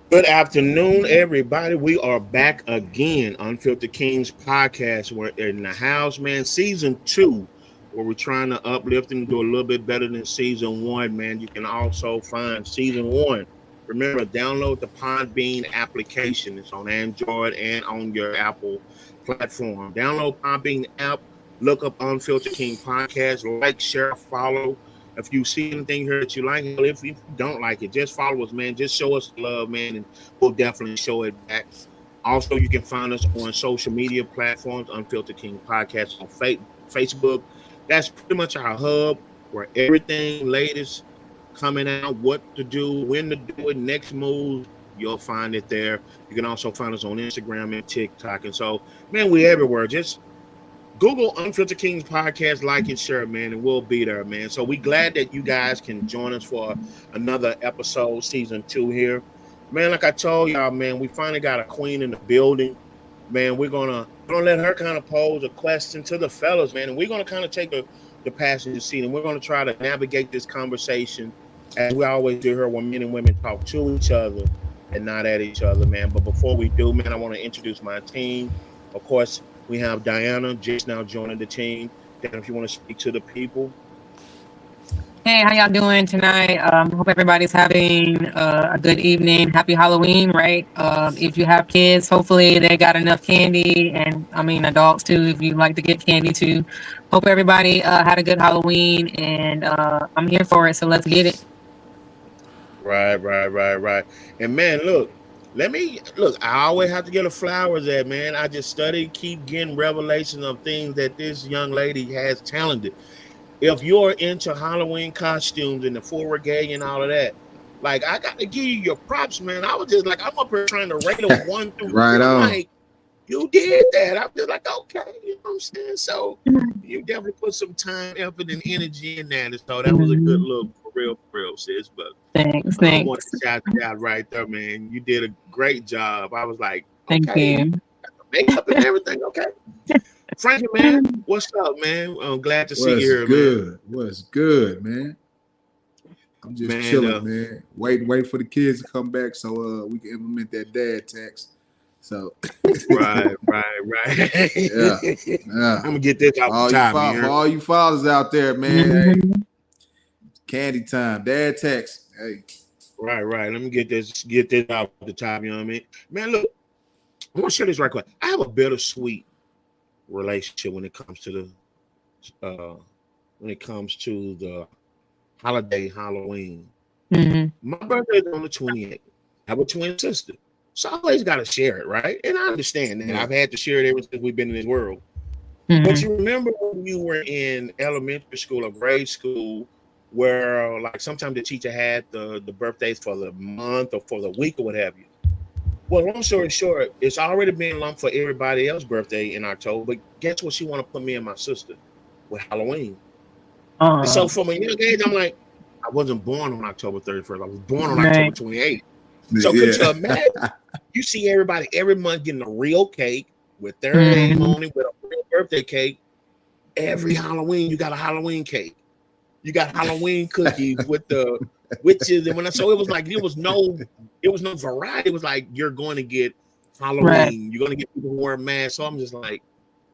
Good afternoon, everybody. We are back again, Unfiltered Kings podcast. We're in the house, man. Season 2, where we're trying to uplift and do a little bit better than season 1, man. You can also find season 1. Remember, download the Podbean application. It's on Android and on your Apple platform. Download Podbean app. Look up Unfiltered King podcast. Like, share, follow. If you see anything here that you like, if you don't like it, just follow us, man. Just show us love, man, and we'll definitely show it back. Also, you can find us on social media platforms, Unfiltered King Podcast on Facebook. That's pretty much our hub where everything latest coming out, what to do, when to do it, next moves, you'll find it there. You can also find us on Instagram and TikTok. And so, man, we're everywhere. Just Google Unfiltered Kings podcast, like and share, man, and we'll be there, man. So we glad that you guys can join us for another episode, season 2 here. Man, like I told y'all, man, we finally got a queen in the building. Man, we're gonna let her kind of pose a question to the fellas, man, and we're gonna kind of take the passenger seat, and we're gonna try to navigate this conversation as we always do here when men and women talk to each other and not at each other, man. But before we do, man, I want to introduce my team. Of course, we have Diana just now joining the team. Diana, if you want to speak to the people. Hey, how y'all doing tonight? Hope everybody's having a good evening. Happy Halloween, right? If you have kids, hopefully they got enough candy, and I mean adults too, if you like to get candy too. Hope everybody had a good Halloween, and I'm here for it, so let's get it. Right. And man, look, I always have to get the flowers at, man. I just keep getting revelations of things that this young lady has talented. If you're into Halloween costumes and the full regalia and all of that, like, I got to give you your props, man. I was just like, I'm up here trying to rate them 1 through 3. Right on. Like, you did that. I'm just like, okay, you know what I'm saying? So you definitely put some time, effort, and energy in that. And so that was a good look, for real, sis. But Thanks. I want to shout you out right there, man. You did a great job. I was like, okay, Thank you. got the makeup and everything, okay. Frankie, man, what's up, man? I'm glad to see you here, man. What's good, man? I'm just chilling, man. Wait for the kids to come back so we can implement that dad tax. So right. Yeah. I'm gonna get this out the time for all you fathers out there, man. Hey, candy time, dad tax. Hey. Right. Let me get this out the top. You know what I mean? Man, look, I want to share this right quick. I have a bittersweet relationship when it comes to the holiday Halloween. My birthday is on the 28th. I have a twin sister. So I always got to share it, right? And I understand that. I've had to share it ever since we've been in this world. But you remember when you were in elementary school or grade school where, like, sometimes the teacher had the birthdays for the month or for the week or what have you? Well, long story short, it's already been lumped for everybody else's birthday in October. But guess what? She want to put me and my sister with Halloween. So from a young age, I'm like, I wasn't born on October 31st. I was born on October 28th. So could you imagine? You see everybody every month getting a real cake with their name on it, with a real birthday cake. Every Halloween, you got a Halloween cake. You got Halloween cookies with the witches, and so it was like it was no variety. It was like you're going to get Halloween. Right. You're going to get people who wear masks. So I'm just like,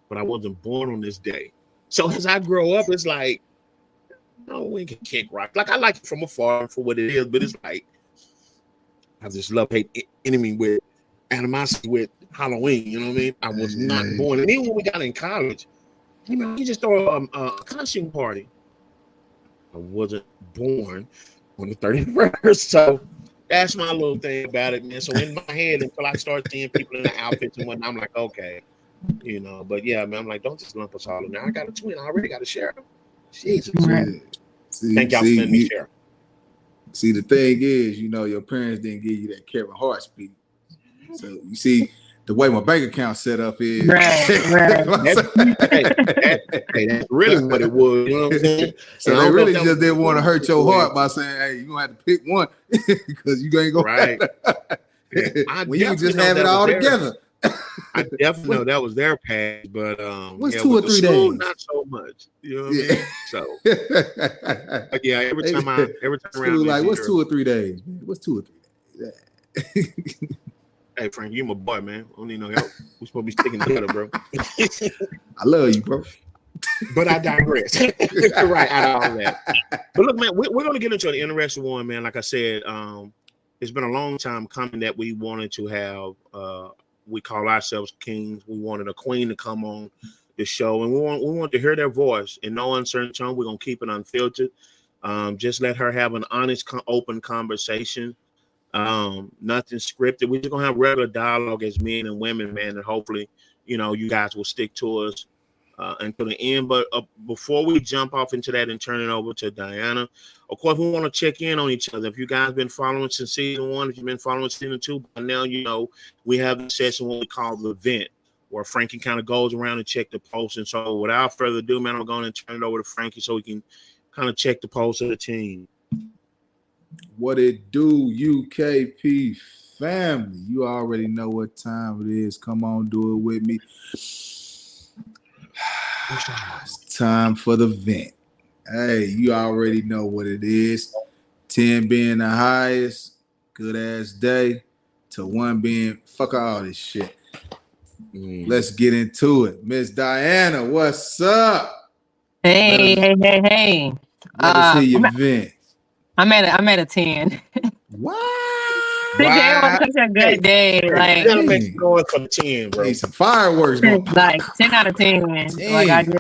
but I wasn't born on this day. So as I grow up, it's like Halloween can kick rock. Like, I like it from afar for what it is, but it's like I just love-hate enemy with animosity with Halloween. You know what I mean? I was not born, and even when we got in college, you just throw a costume party. I wasn't born on the 31st, so that's my little thing about it, man. So in my head, until I start seeing people in the outfits and whatnot, I'm like, okay, But yeah, man, I'm like, don't just lump us all in there. I got a twin. I already got to share them. Jesus, thank y'all for letting me share. See, the thing is, your parents didn't give you that Kevin Hart speech. So you see, the way my bank account set up is right. That's really what it was. You know what I'm saying? So they really just didn't want to hurt your heart by saying, "Hey, you're gonna have to pick one because you ain't gonna right." When you just have it all together. I definitely know that was their path, but what's 2 or 3 days? Not so much. You know what I mean? So yeah, every time around, like, what's 2 or 3 days? Man? What's 2 or 3 days? Hey, Frank, you my boy, man. I don't need no help. We supposed to be sticking together, bro. I love you, bro. But I digress. Right out of all that. But look, man, we're going to get into an interesting one, man. Like I said, it's been a long time coming that we wanted to have. We call ourselves kings. We wanted a queen to come on the show, and we want to hear their voice in no uncertain tone. We're gonna keep it unfiltered. Just let her have an honest, open conversation. Nothing scripted. We're just gonna have regular dialogue as men and women, man, and hopefully, you guys will stick to us until the end. But before we jump off into that and turn it over to Diana, of course, we want to check in on each other. If you guys been following since season 1, if you've been following season 2, by now we have the session what we call the vent, where Frankie kind of goes around and check the posts. And so, without further ado, man, I'm going to turn it over to Frankie so we can kind of check the posts of the team. What it do, UKP family? You already know what time it is. Come on, do it with me. It's time for the vent. Hey, you already know what it is. 10 being the highest, good ass day, to 1 being fuck all this shit. Let's get into it. Miss Diana, what's up? Hey. Let us hear your vent. I'm at a 10. What? Today was such a good day. Like, gotta make it going for 10, bro. Need some fireworks going. Like 10 out of 10. 10. Like I just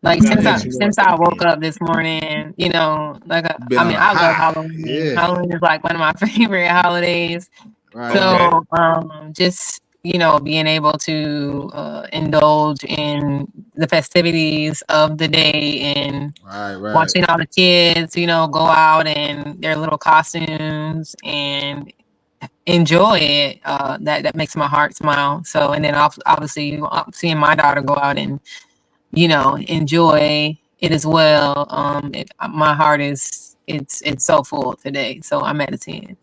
like since I woke up this morning, I love Halloween. Yeah. Halloween is like one of my favorite holidays. Right. So just being able to indulge in the festivities of the day and watching all the kids, go out in their little costumes and enjoy it. That makes my heart smile. So, and then obviously seeing my daughter go out and enjoy it as well. My heart is it's so full today. So I'm at a 10.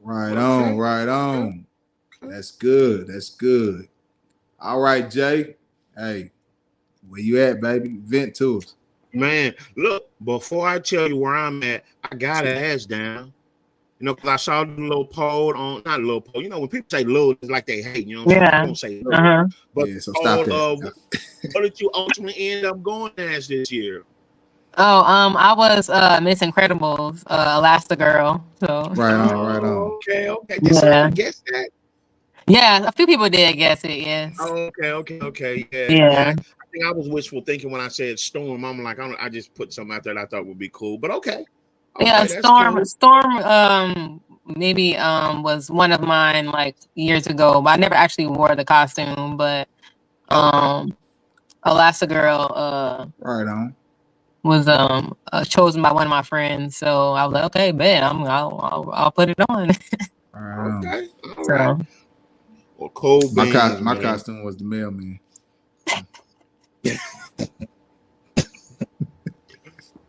Right on. That's good. All right, Jay. Hey, where you at, baby? Vent to us. Man, look, before I tell you where I'm at, I got to ask down. Because I saw the little poll not a little poll. When people say little, it's like they hate. You know what I'm saying? I don't say little. But so stop that. What did you ultimately end up going as this year? Oh, I was Miss Incredibles, Elastigirl. So right on. Okay. Did someone guess that? Yeah, a few people did guess it. Yes. Okay. Yeah. I think I was wishful thinking when I said Storm. I'm like, I just put something out there that I thought would be cool. But okay. Yeah, Storm. Cool. Storm. Maybe was one of mine like years ago, but I never actually wore the costume. But Elastigirl. Right on. Was chosen by one of my friends, so I was like, okay, bet I'll put it on. Okay, all right. Well, cool. My costume was the mailman.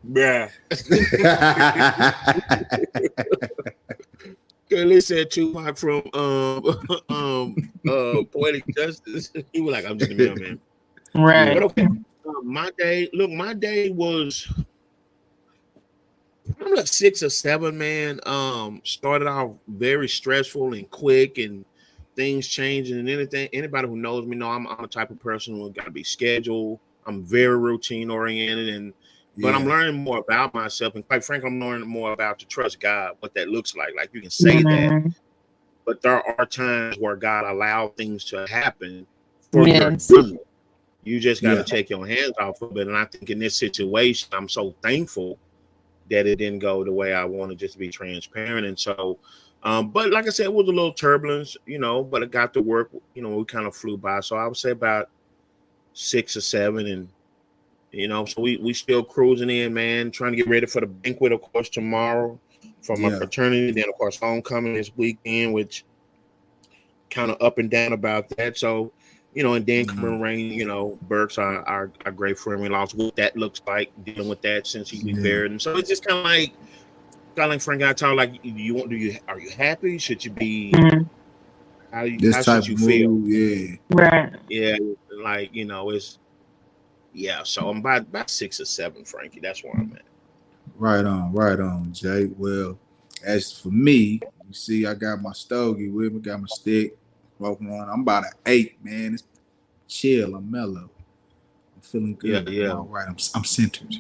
Yeah. They said Tupac from Poetic Justice. He was like, I'm just a mailman. Right. But okay. My day was I'm like 6 or 7, man. Started off very stressful and quick, and things changing and anybody who knows me know I'm the type of person who got to be scheduled. I'm very routine oriented, but I'm learning more about myself, and quite frankly, I'm learning more about to trust God, what that looks like. Like you can say that, but there are times where God allows things to happen for your good. You just got to take your hands off of it. And I think in this situation, I'm so thankful that it didn't go the way I wanted, just to be transparent. And so, but like I said, it was a little turbulence, but it got to work, we kind of flew by. So I would say about 6 or 7. And, so we still cruising in, man, trying to get ready for the banquet, of course, tomorrow for my fraternity. Then, of course, homecoming this weekend, which kind of up and down about that. So, and then coming rain, Burks, our great friend, we lost what that looks like, dealing with that since he be buried. And so it's just kind of like Frank and I talk, like, are you happy? Should you be, how should you feel? Yeah. Right. Yeah. Like, it's, so I'm about 6 or 7, Frankie. That's where I'm at. Right on, Jay. Well, as for me, You see, I got my stogie with me, got my stick, smoking on. I'm about an 8, man. It's chill. I'm mellow. I'm feeling good. Yeah. I'm all right. I'm centered.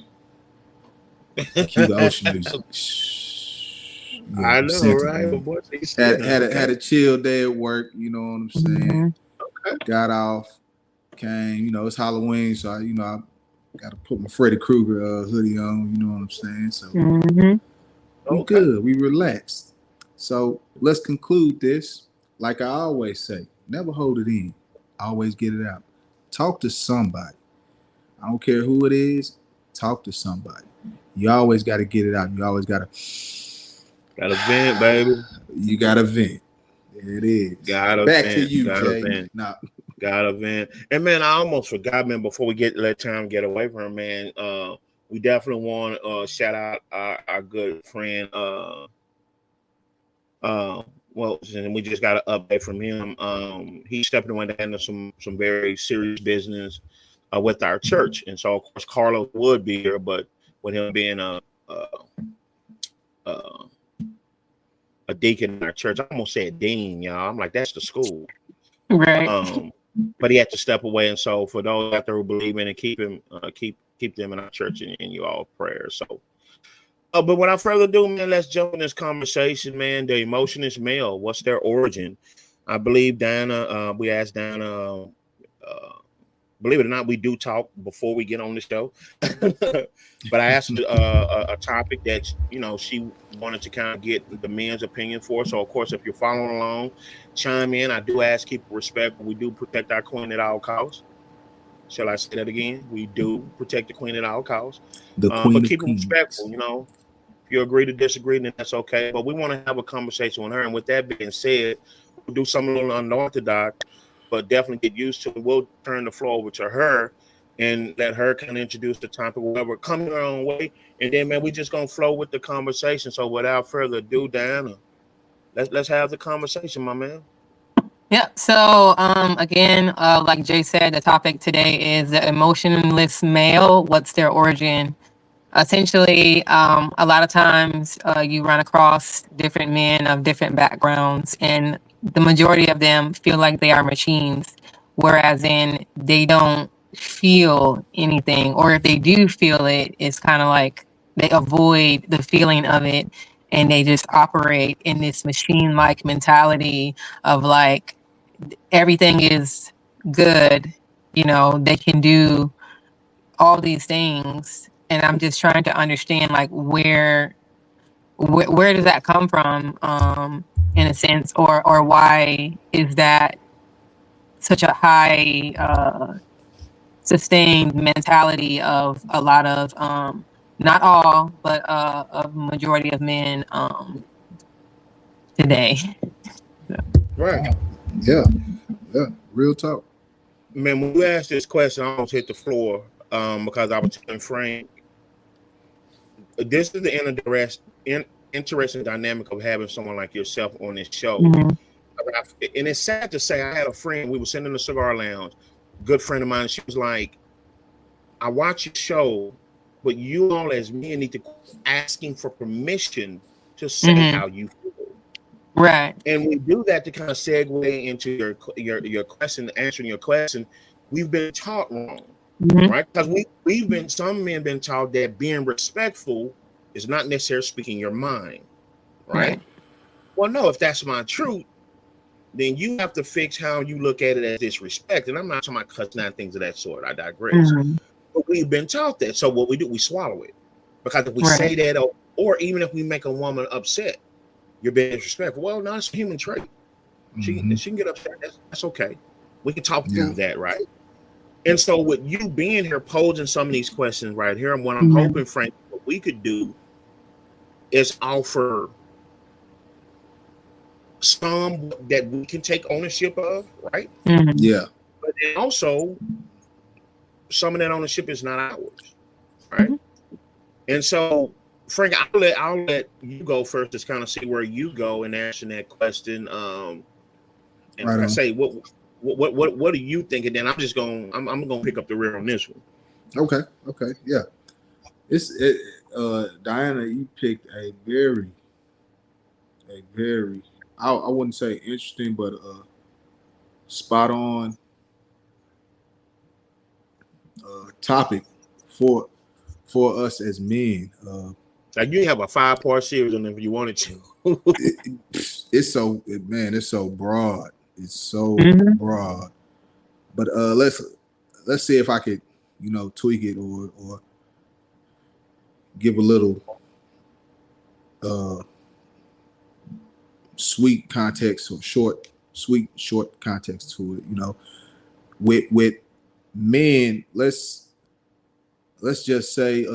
Cue the ocean music. Shh. Yeah, I I'm know, centered, right? man. Boy, you Had said, had a, okay. had a chill day at work. You know what I'm saying? Okay. Got off, came. You know, it's Halloween, so I got to put my Freddy Krueger hoodie on. You know what I'm saying? So Mm-hmm. we Okay. good. We relaxed. So let's conclude this. Like I always say, never hold it in. Always get it out. Talk to somebody. I don't care who it is. Talk to somebody. You always got to get it out. You always got to. Got a vent, baby. You got to vent. There it is. Got a Back to vent. you, Got a Jay. vent. Now, Got a vent. And man, I almost forgot, man. Before we let time get away from him, man. We definitely want to shout out our good friend. Well, and we just got an update from him. He's stepping away into some very serious business with our church, and so of course Carlos would be here, but with him being a a deacon in our church. I almost said dean, y'all. I'm like, that's the school. Right. But he had to step away, and so for those out there who believe in and keep him, keep them in our church and you all prayers. So, but without further ado, man, let's jump in this conversation, man. The emotionless male, what's their origin? I believe Diana. We asked Diana. Believe it or not, we do talk before we get on the show. But I asked a topic that she wanted to kind of get the men's opinion for. So of course, if you're following along, chime in. I do ask keep respect. We do protect our queen at all costs. Shall I say that again? We do protect the queen at all costs. the But Queen of keep it respectful. Kings. If you agree to disagree, then that's okay. But we want to have a conversation with her. And with that being said, we'll do something a little unorthodox, but definitely get used to it. We'll turn the floor over to her and let her kind of introduce the topic, whatever, coming her own way. And then, man, we just gonna flow with the conversation. So without further ado, Diana, let's have the conversation, my man. Yep. So, again, like Jay said, the topic today is the emotionless male. What's their origin? Essentially, a lot of times you run across different men of different backgrounds, and the majority of them feel like they are machines, whereas in they don't feel anything, or if they do feel it, it's kind of like they avoid the feeling of it, and they just operate in this machine-like mentality of like everything is good. They can do all these things, and I'm just trying to understand like where does that come from, in a sense, or why is that such a high sustained mentality of a lot of not all, but of majority of men today. Right. Yeah, yeah. Real talk. Man, when you asked this question, I almost hit the floor because I was telling Frank, this is the interesting dynamic of having someone like yourself on this show. Mhm. And it's sad to say, I had a friend, we were sitting in the cigar lounge, good friend of mine. She was like, I watch your show, but you all as men need to quit asking for permission to say Mhm. how you feel. Right. And we do that to kind of segue into your question, answering your question. We've been taught wrong, Mhm. right? Because we've been some men been taught that being respectful is not necessarily speaking your mind, right? Right. Well, no, if that's my truth, then you have to fix how you look at it as disrespect. And I'm not talking about cussing out things of that sort. I digress. Mhm. But we've been taught that. So what we do, we swallow it. Because if we Right. say that, or even if we make a woman upset, you're being disrespectful. Well, no, it's a human trait. She can get upset. That's okay. We can talk Yeah. through that, right? And so with you being here posing some of these questions right here, and what I'm Mhm. hoping, Frank, what we could do is offer some that we can take ownership of, right? Mhm. Yeah. But then also some of that ownership is not ours, right? Mhm. And so, Frank, I'll let you go first to kind of see where you go in answering that question. And Right like I on. say, what do you think? And then I'm gonna pick up the rear on this one. Okay. Okay. Yeah. Diana, you picked a very a very, I wouldn't say interesting, but spot on topic for us as men. Like you have a 5-part series on them if you wanted to. It's so, man, it's so broad. It's so broad. But let's see if I could, tweak it or give a little sweet context or short context to it. With men, let's just say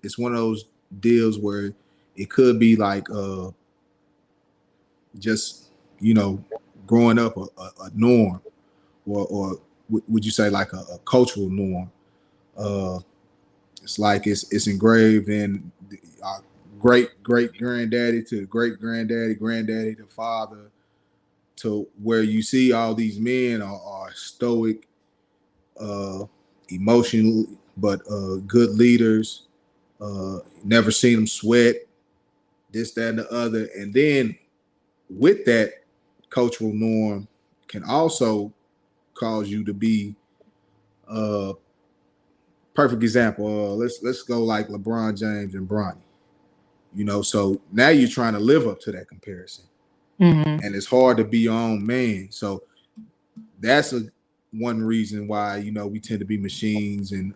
it's one of those deals where it could be like just growing up a norm, or would you say like a cultural norm? It's like it's engraved in our great granddaddy to great granddaddy to father, to where you see all these men are stoic, emotional, but good leaders. Never seen them sweat, this, that, and the other. And then with that cultural norm can also cause you to be perfect example. Let's go like LeBron James and Bronny. So now you're trying to live up to that comparison, and it's hard to be your own man. So that's one reason why we tend to be machines, and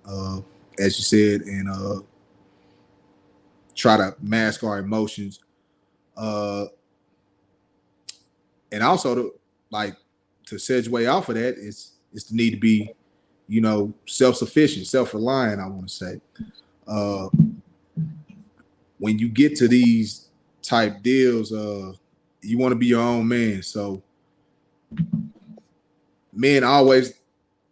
as you said, and try to mask our emotions, and also to segue off of that is the need to be self-sufficient, self-reliant. I want to say when you get to these type deals, you want to be your own man. So men always,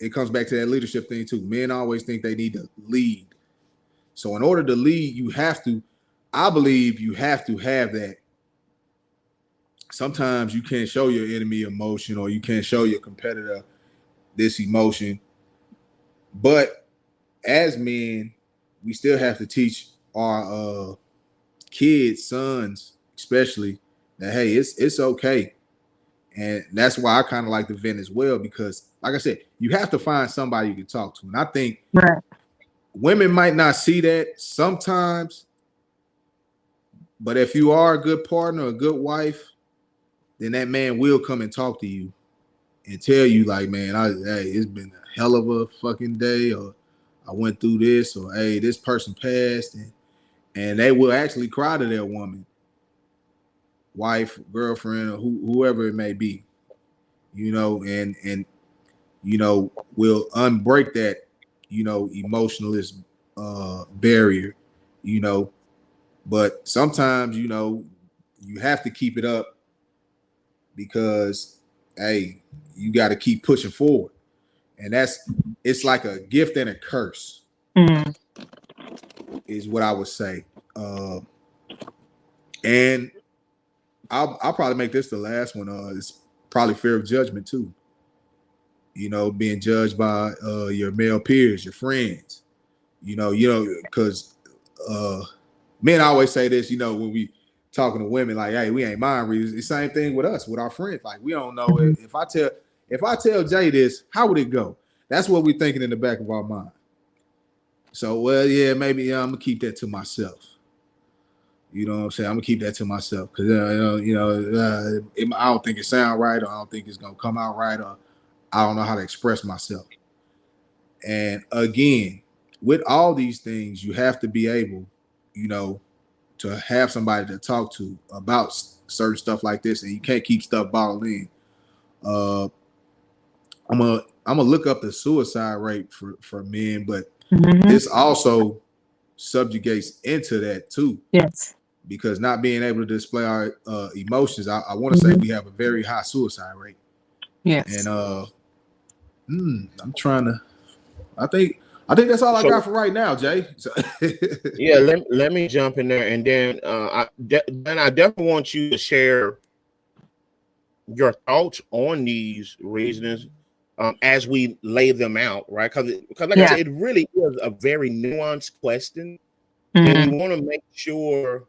it comes back to that leadership thing too. Men always think they need to lead. So in order to lead, I believe you have to have that. Sometimes you can't show your enemy emotion, or you can't show your competitor this emotion. But as men, we still have to teach our kids, sons especially, that hey, it's okay. And that's why I kind of like the vent as well, because like I said, you have to find somebody you can talk to. And I think women might not see that sometimes, but if you are a good partner, a good wife, then that man will come and talk to you and tell you like, man, hey, it's been a hell of a fucking day, or I went through this, or hey, this person passed, and they will actually cry to their woman, wife, girlfriend, or whoever it may be, and will unbreak that, emotionless barrier, but sometimes, you have to keep it up because, hey, you got to keep pushing forward. And it's like a gift and a curse, is what I would say. And I'll probably make this the last one. It's probably fear of judgment too. Being judged by your male peers, your friends. Because men always say this. When we talking to women, like, hey, we ain't mind readers. The same thing with us, with our friends. Like, we don't know if I tell Jay this, how would it go? That's what we're thinking in the back of our mind. So, well, yeah, maybe I'm gonna keep that to myself. You know what I'm saying? I'm gonna keep that to myself because I don't think it sound right, or I don't think it's gonna come out right, or I don't know how to express myself. And again, with all these things, you have to be able, to have somebody to talk to about certain stuff like this, and you can't keep stuff bottled in. I'm gonna look up the suicide rate for men, but this also subjugates into that too. Yes. Because not being able to display our emotions, I want to say we have a very high suicide rate. Yes. And I'm trying to. I think that's all I got for right now, Jay. So yeah, let me jump in there, and then I definitely want you to share your thoughts on these reasons as we lay them out, right? Because like I said, it really is a very nuanced question, and we want to make sure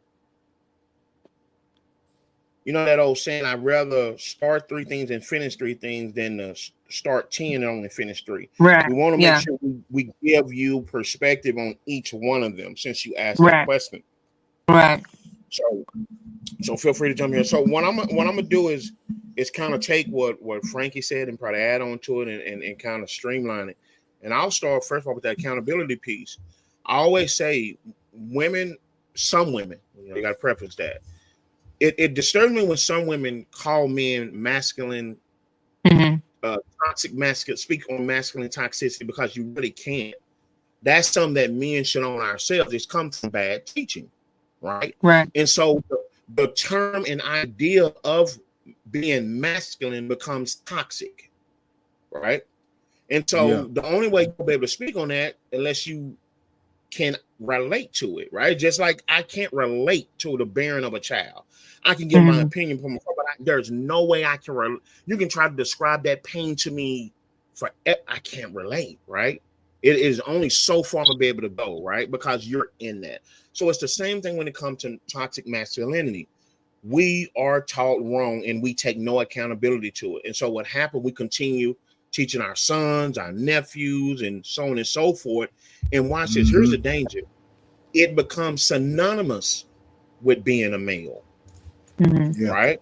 You know that old saying, I'd rather start 3 things and finish 3 things than start 10 and only finish 3. Right. We want to make Yeah. sure we give you perspective on each one of them since you asked that Right. question. Right. So feel free to jump in. So what I'm gonna do is kind of take what Frankie said and probably add on to it and kind of streamline it. And I'll start first of all with that accountability piece. I always say women, some women, you got to preface that. It disturbs me when some women call men masculine, toxic masculine, speak on masculine toxicity because you really can't. That's something that men should own ourselves. It's come from bad teaching, right? Right. And so the term and idea of being masculine becomes toxic, right? And so the only way you'll be able to speak on that unless you can relate to it, right? Just like I can't relate to the bearing of a child. I can give my opinion from afar, but there's no way I can. You can try to describe that pain to me, I can't relate, right? It is only so far I'm gonna be able to go, right? Because you're in that. So it's the same thing when it comes to toxic masculinity. We are taught wrong and we take no accountability to it. And so what happened, we continue teaching our sons, our nephews, and so on and so forth. And watch this. Here's the danger. It becomes synonymous with being a male, right?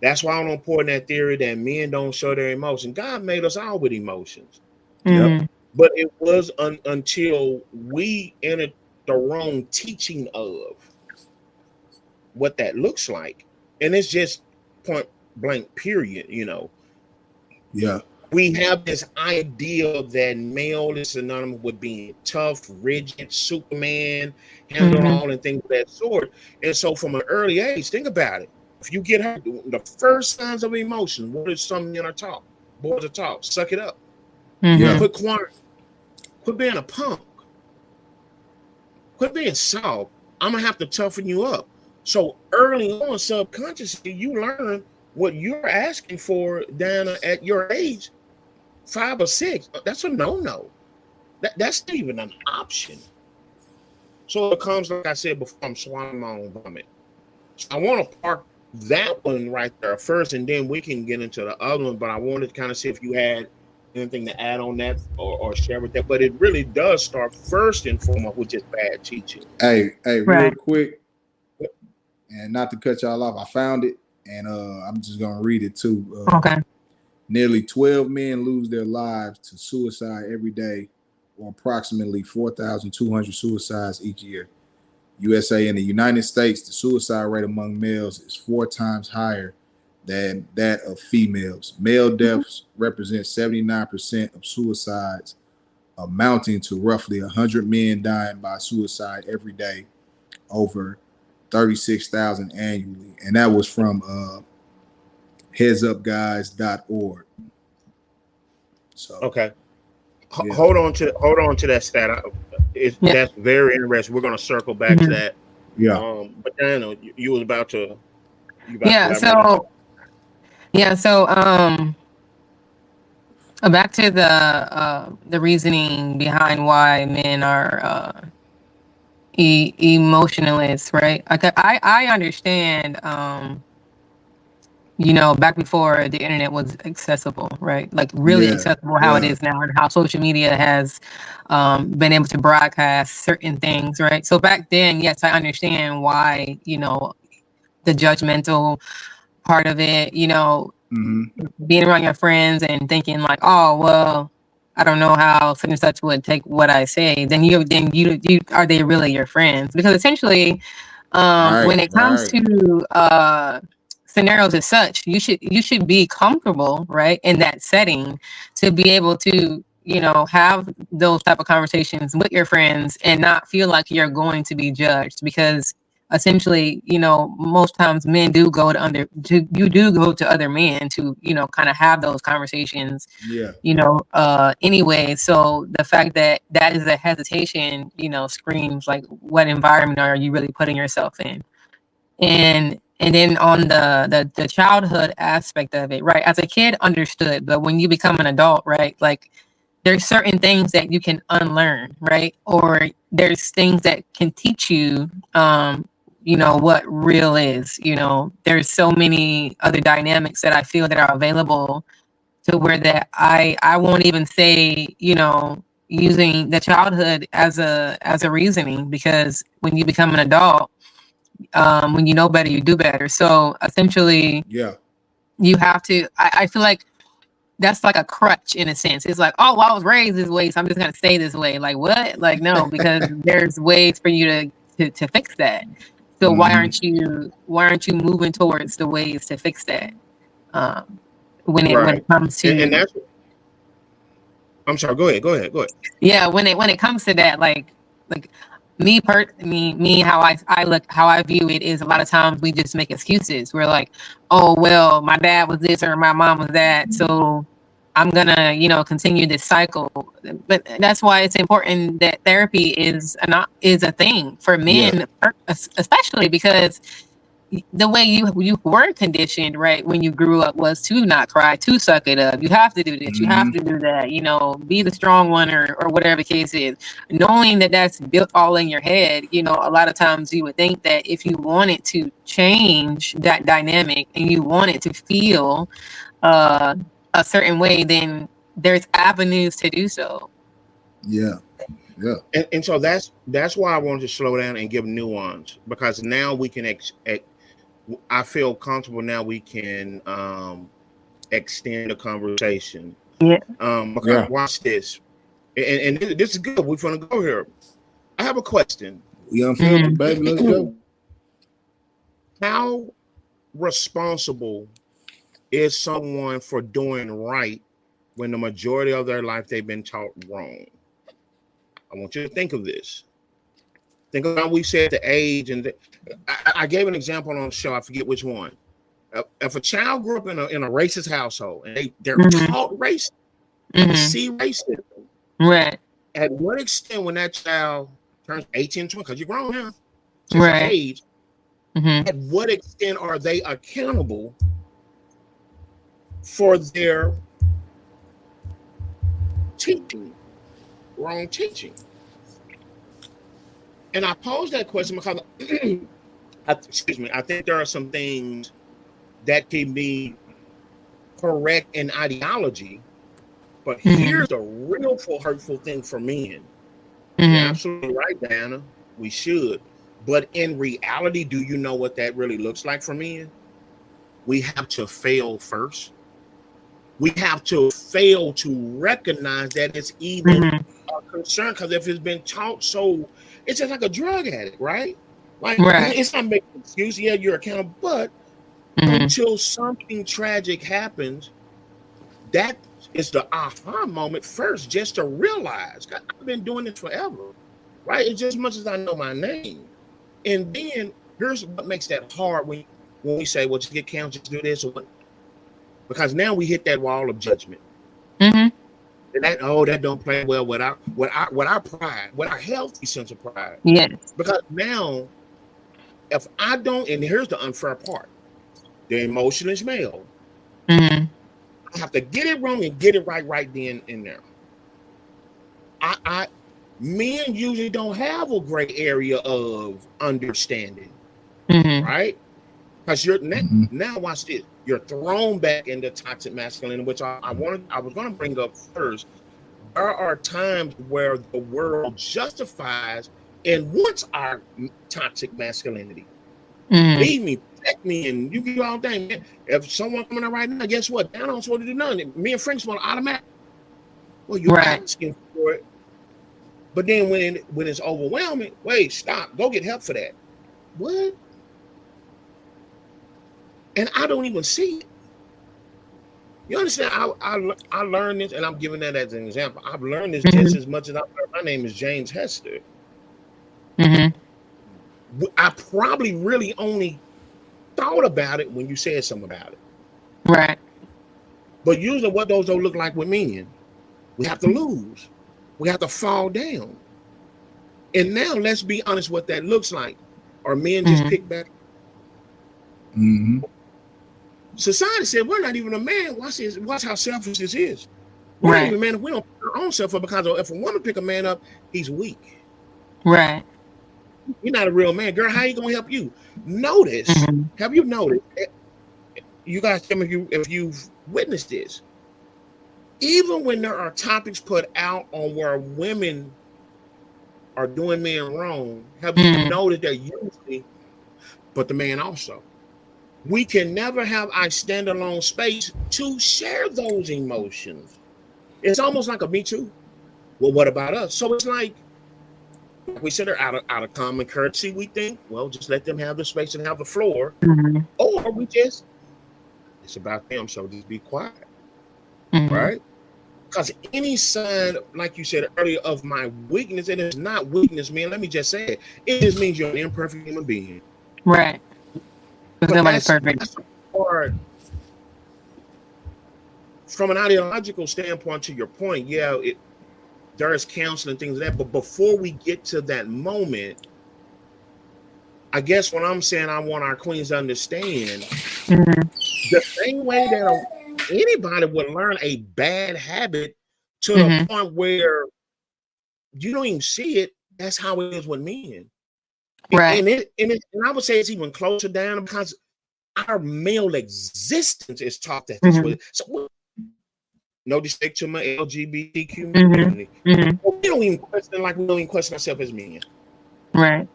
That's why I don't support that theory that men don't show their emotions. God made us all with emotions. But it was until we entered the wrong teaching of what that looks like. And it's just point blank, period, We have this idea that male is synonymous with being tough, rigid, Superman, handle all and things of that sort. And so from an early age, think about it. If you get hurt, the first signs of emotion, what is some men are taught? Boys are taught, suck it up. Quit quarantine. Quit being a punk. Quit being soft. I'm going to have to toughen you up. So early on, subconsciously, you learn what you're asking for down at your age, 5 or 6. That's a no-no. That's not even an option. So it comes, like I said before, I'm swallowing my own vomit. So I want to park that one right there first, and then we can get into the other one. But I wanted to kind of see if you had anything to add on that or share with that. But it really does start first and foremost with just bad teaching. Hey, real quick, and not to cut y'all off, I found it, and I'm just gonna read it too. Nearly 12 men lose their lives to suicide every day, or approximately 4,200 suicides each year. USA and the United States, the suicide rate among males is 4 times higher than that of females. Male deaths represent 79% of suicides, amounting to roughly 100 men dying by suicide every day, over 36,000 annually. And that was from headsupguys.org. So hold on to that stat. That's very interesting. We're going to circle back to that. But Daniel, you was about to. So back to the reasoning behind why men are emotionless, right? I understand. Back before the internet was accessible, right? Like really accessible how it is now, and how social media has been able to broadcast certain things, right? So back then, yes, I understand why, the judgmental part of it, being around your friends and thinking like, oh, well, I don't know how such and such would take what I say. Then you are they really your friends? Because essentially, when it comes to scenarios as such, you should be comfortable, right, in that setting to be able to have those type of conversations with your friends and not feel like you're going to be judged, because essentially, most times men do go to other men to kind of have those conversations, anyway. So the fact that is a hesitation, screams like, what environment are you really putting yourself in? And then on the childhood aspect of it, right? As a kid, understood, but when you become an adult, right? Like, there's certain things that you can unlearn, right? Or there's things that can teach you, what real is. There's so many other dynamics that I feel that are available to where that I won't even say, using the childhood as a reasoning, because when you become an adult, when you know better, you do better. So essentially, you have to, I feel like that's like a crutch in a sense. It's like, oh, well, I was raised this way, so I'm just gonna stay this way. Like what? Like no, because there's ways for you to fix that. So why aren't you moving towards the ways to fix that? When it comes to, and that's, I'm sorry, go ahead. Yeah, when it comes to that, like me how I view it is, a lot of times we just make excuses. We're like, oh well, my dad was this or my mom was that, so I'm gonna continue this cycle. But that's why it's important that therapy is a thing for men, especially because the way you were conditioned, right, when you grew up was to not cry, to suck it up. You have to do this, you have to do that, be the strong one, or whatever the case is. Knowing that that's built all in your head, a lot of times you would think that if you wanted to change that dynamic and you wanted to feel a certain way, then there's avenues to do so. And so that's why I wanted to slow down and give nuance, because now we can I feel comfortable now. We can extend the conversation. Because watch this, and this is good. We're gonna go here. I have a question. We unfiltered, baby. Let's go. How responsible is someone for doing right when the majority of their life they've been taught wrong? I want you to think of this. Think about, we said the age, and I gave an example on the show. I forget which one. If a child grew up in a racist household and they're taught racism, see racism, right? At what extent, when that child turns 18, 20, because you're grown now, right? Age, at what extent are they accountable for their teaching, wrong teaching? And I pose that question because, I think there are some things that can be correct in ideology, but here's the real hurtful thing for men. You're absolutely right, Diana. We should. But in reality, do you know what that really looks like for men? We have to fail first. We have to fail to recognize that it's even a concern, because if it's been taught so, it's just like a drug addict, right? Like, it's not making an excuse. Yeah, you're accountable, but until something tragic happens, that is the aha moment first, just to realize, God, I've been doing this forever, right? It's just as much as I know my name. And then here's what makes that hard when we say, well, just get counted, just do this, or what? Because now we hit that wall of judgment. And that don't play well with our pride, with our healthy sense of pride. Yes. Because now, if I don't, and here's the unfair part, the emotionless male, I have to get it wrong and get it right then and there. Men usually don't have a gray area of understanding, right? Because you're now watch this. You're thrown back into toxic masculinity, which I was going to bring up first. There are times where the world justifies and wants our toxic masculinity. Leave me, protect me, and you do all things. Man, if someone coming in right now, guess what? I don't want to do nothing. Me and Frank's want to automatic. Well, you're asking for it, but then when it's overwhelming, wait, stop, go get help for that. What? And I don't even see it. You understand? I learned this, and I'm giving that as an example. I've learned this just as much as I learned. My name is James Hester. I probably really only thought about it when you said something about it. Right. But usually what those don't look like with men, we have to lose. We have to fall down. And now let's be honest what that looks like. Are men just pick back? Society said we're not even a man. Watch how selfish this is. We're not even a man if we don't pick our own self up, because if a woman pick a man up, he's weak. Right. You're not a real man, girl. How you gonna help you? Notice. Have you noticed? You guys tell me if you've witnessed this. Even when there are topics put out on where women are doing men wrong, have you noticed that usually, but the man also? We can never have our standalone space to share those emotions. It's almost like a me too. Well, what about us? So it's like we said, out of common courtesy, we think, well, just let them have the space and have the floor, or we just, it's about them, so just be quiet, right? Because any sign, like you said earlier, of my weakness, it is not weakness, man. Let me just say it. It just means you're an imperfect human being. Right. But nobody's perfect. That's hard. From an ideological standpoint, to your point, yeah, there is counseling, things like that. But before we get to that moment, I guess what I'm saying, I want our queens to understand the same way that anybody would learn a bad habit to the point where you don't even see it. That's how it is with men. Right. And I would say it's even closer down because our male existence is taught that this way. So no disrespect to my LGBTQ community. We don't even question we don't even question ourselves as men. Right.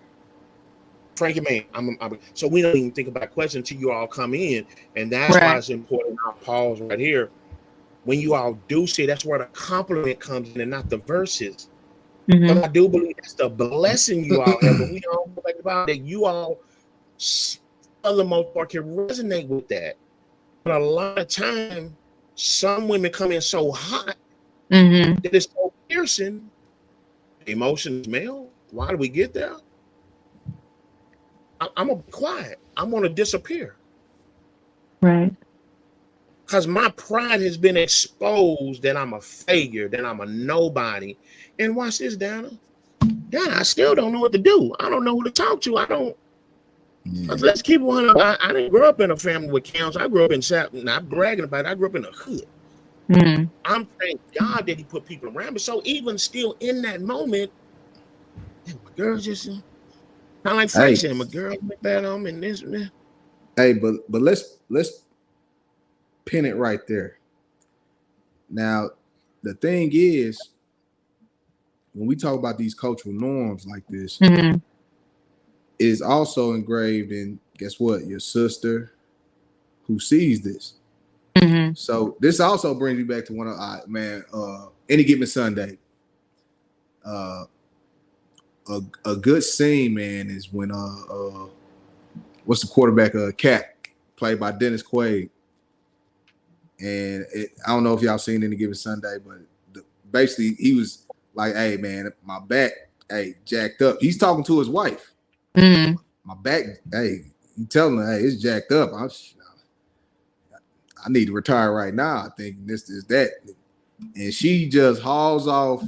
Frankie, man, so we don't even think about questions until you all come in, and that's why it's important. I'll pause right here. When you all do say, that's where the compliment comes in, and not the verses. But I do believe that's the blessing you all have. But we don't think about that. You all, for the most part, can resonate with that. But a lot of time, some women come in so hot that it's so piercing. Emotions, male. Why do we get there? I'm gonna be quiet. I'm gonna disappear. Right. Because my pride has been exposed that I'm a failure, that I'm a nobody. And watch this, Dana. Dana, I still don't know what to do. I don't know who to talk to. I don't. Let's keep one. I didn't grow up in a family with counts. I grew up in South. Not bragging about it. I grew up in a hood. I'm thank God that He put people around me. So even still in that moment, my girl just kind of like Frank said, my girl went bad on me and this and that. Hey, but let's pin it right there. Now, the thing is, when we talk about these cultural norms like this, it is also engraved in, guess what, your sister who sees this. So this also brings me back to one of any given Sunday. A good scene, man, is when what's the quarterback? Cat, played by Dennis Quaid. And I don't know if y'all seen Any Given Sunday, but basically he was like, "Hey man, my back, jacked up." He's talking to his wife. My back, he telling her, "Hey, it's jacked up. I need to retire right now. I think this is that." And she just hauls off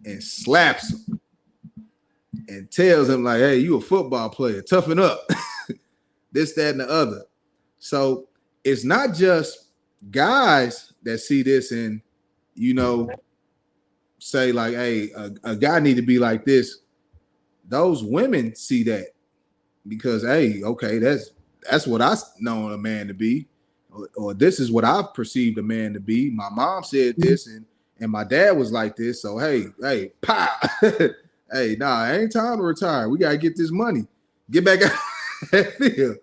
and slaps him and tells him like, "Hey, you a football player, toughen up." This, that, and the other. So it's not just guys that see this and say like, "Hey, a guy need to be like this." Those women see that because, hey, okay, that's what I know a man to be, or this is what I've perceived a man to be. My mom said this, and my dad was like this. So hey, pow, hey, nah, it ain't time to retire. We gotta get this money, get back out that field,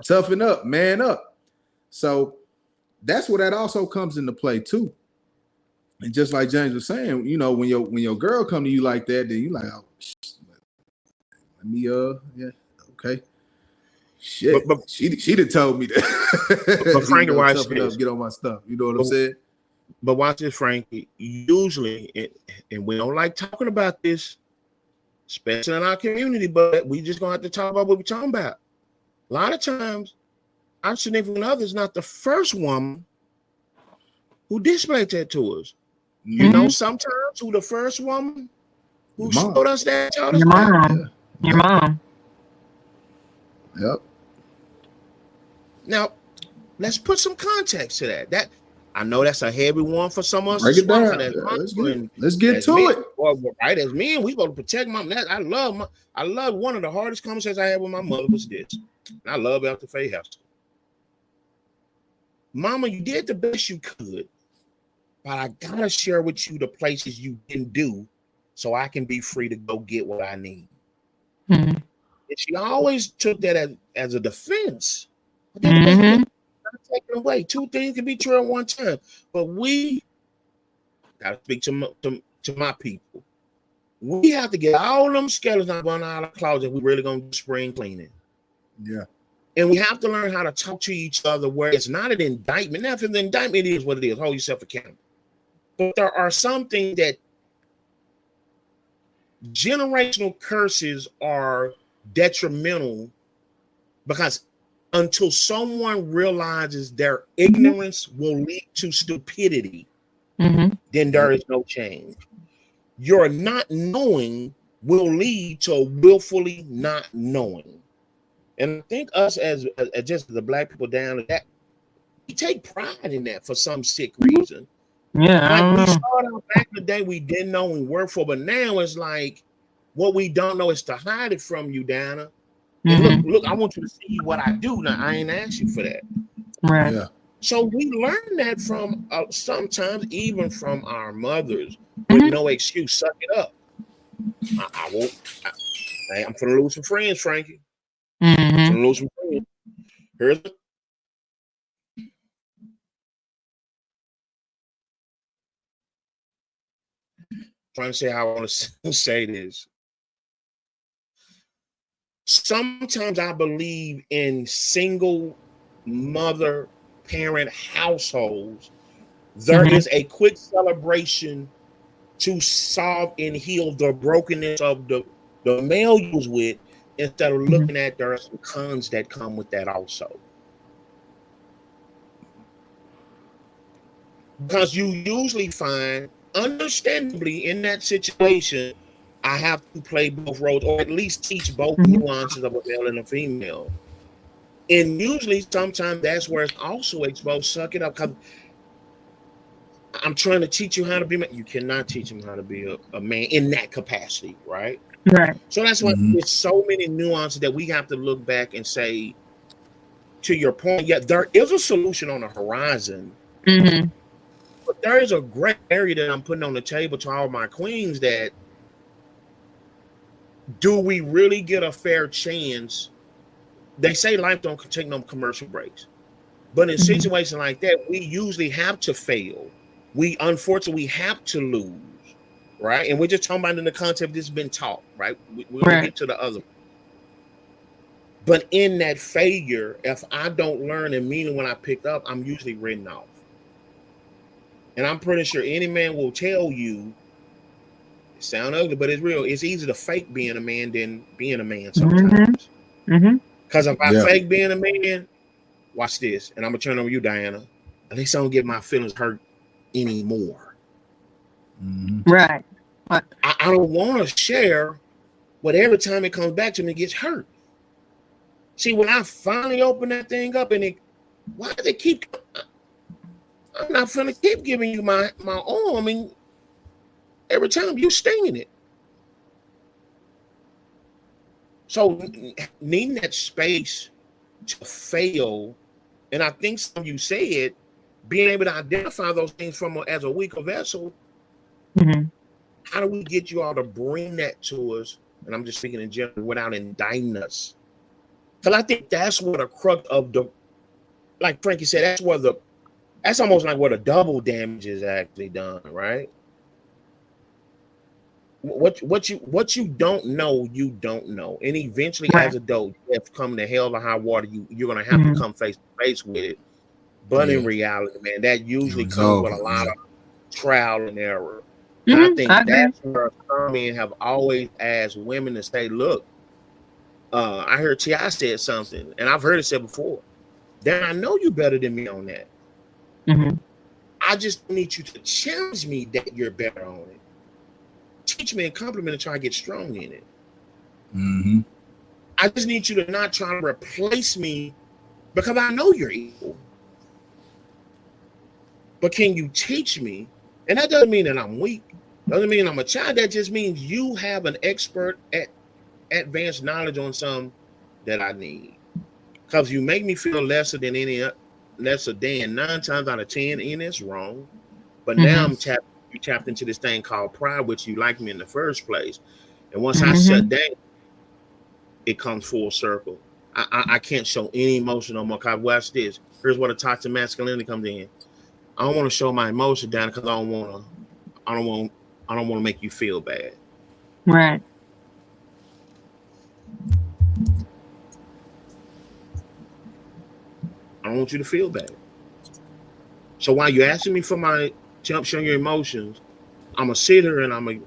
toughen up, man up. So that's where that also comes into play too. And just like James was saying, when your girl come to you like that, then you like, oh, let me okay. Shit, but she'd have told me that. But Frankie, watch toughen up, get on my stuff. You know what I'm saying? But watch this, Frankie. Usually, and we don't like talking about this, especially in our community, but we just gonna have to talk about what we're talking about. A lot of times, our significant other is not the first woman who displayed that to us. You know, sometimes who the first woman who showed us that? Your mom. Yeah. Your mom. Yep. Now, let's put some context to that. I know that's a heavy one for some of us Break to it swallow. down. That's Yeah, let's get as to men, it. well, right? As men, we supposed to protect mom. I love one of the hardest conversations I had with my mother was this. And I love after Faye Hester. Mama, you did the best you could, but I gotta share with you the places you didn't do, so I can be free to go get what I need. Mm-hmm. And she always took that as a defense. I did the best. Mm-hmm. Take it away. Two things can be true at one time, but we gotta speak to my people. We have to get all them skeletons out of the closet. We really gonna do spring cleaning. Yeah. And we have to learn how to talk to each other where it's not an indictment. Now, if it's an indictment, it is what it is. Hold yourself accountable. But there are some things that generational curses are detrimental because until someone realizes their ignorance will lead to stupidity, then there is no change. Your not knowing will lead to willfully not knowing. And I think us as just the black people down that we take pride in that for some sick reason. Yeah, Like we started out back in the day, we didn't know we worked for, but now it's like what we don't know is to hide it from you, Dana. And look, I want you to see what I do. Now I ain't asked you for that. right. Yeah. So we learn that from sometimes even from our mothers with no excuse. Suck it up. I won't. I'm gonna lose some friends, Frankie. I'm gonna lose some friends. Here's trying to say how I want to say this. Sometimes I believe in single mother parent households. There is a quick celebration to solve and heal the brokenness of the male you was with instead of looking at there are some cons that come with that also. Because you usually find, understandably, in that situation, I have to play both roles or at least teach both nuances of a male and a female. And usually, sometimes that's where it's also exposed. Suck it up, because I'm trying to teach you how to be man. You cannot teach him how to be a man in that capacity, right? Right. So that's why there's so many nuances that we have to look back and say, to your point, yeah, there is a solution on the horizon. But there is a great area that I'm putting on the table to all my queens that do we really get a fair chance? They say life don't take no commercial breaks. But in situations like that, we usually have to fail. We unfortunately have to lose, right? And we're just talking about in the concept that's been taught, right? We're gonna get to the other. But in that failure, if I don't learn and mean it when I picked up, I'm usually written off. And I'm pretty sure any man will tell you, it sounds ugly, but it's real. It's easier to fake being a man than being a man sometimes. Because if I fake being a man, watch this, and I'm gonna turn over you, Diana. At least I don't get my feelings hurt anymore. Right. I don't want to share, but every time it comes back to me, it gets hurt. See, when I finally open that thing up, and why does it keep? I'm not gonna keep giving you my arm. I mean, every time you stinging it. So needing that space to fail, and I think some of you said being able to identify those things from as a weaker vessel. How do we get you all to bring that to us? And I'm just speaking in general without indicting us. Because I think that's where the crux of like Frankie said, that's almost like where the double damage is actually done, right? What you don't know, you don't know. And eventually as adult, you have to come to hell or high water, you're gonna have to come face to face with it. But in reality, man, that usually comes with a lot of trial and error. And I think that's where some men have always asked women to say, look, I heard T.I. said something, and I've heard it said before. Then I know you better than me on that. I just need you to challenge me that you're better on it. Teach me and compliment and try to get strong in it. I just need you to not try to replace me because I know you're equal. But can you teach me? And that doesn't mean that I'm weak. Doesn't mean I'm a child. That just means you have an expert at advanced knowledge on something that I need. Because you make me feel lesser than 9 times out of 10, and it's wrong. But now you tapped into this thing called pride, which you like me in the first place. And once I shut down, it comes full circle. I can't show any emotion no more. Cause watch this. Here's where the toxic masculinity comes in. I don't want to show my emotion down because I don't want to make you feel bad. Right. I don't want you to feel bad. So while you're asking me for my showing your emotions, I'm gonna sit here and I'm gonna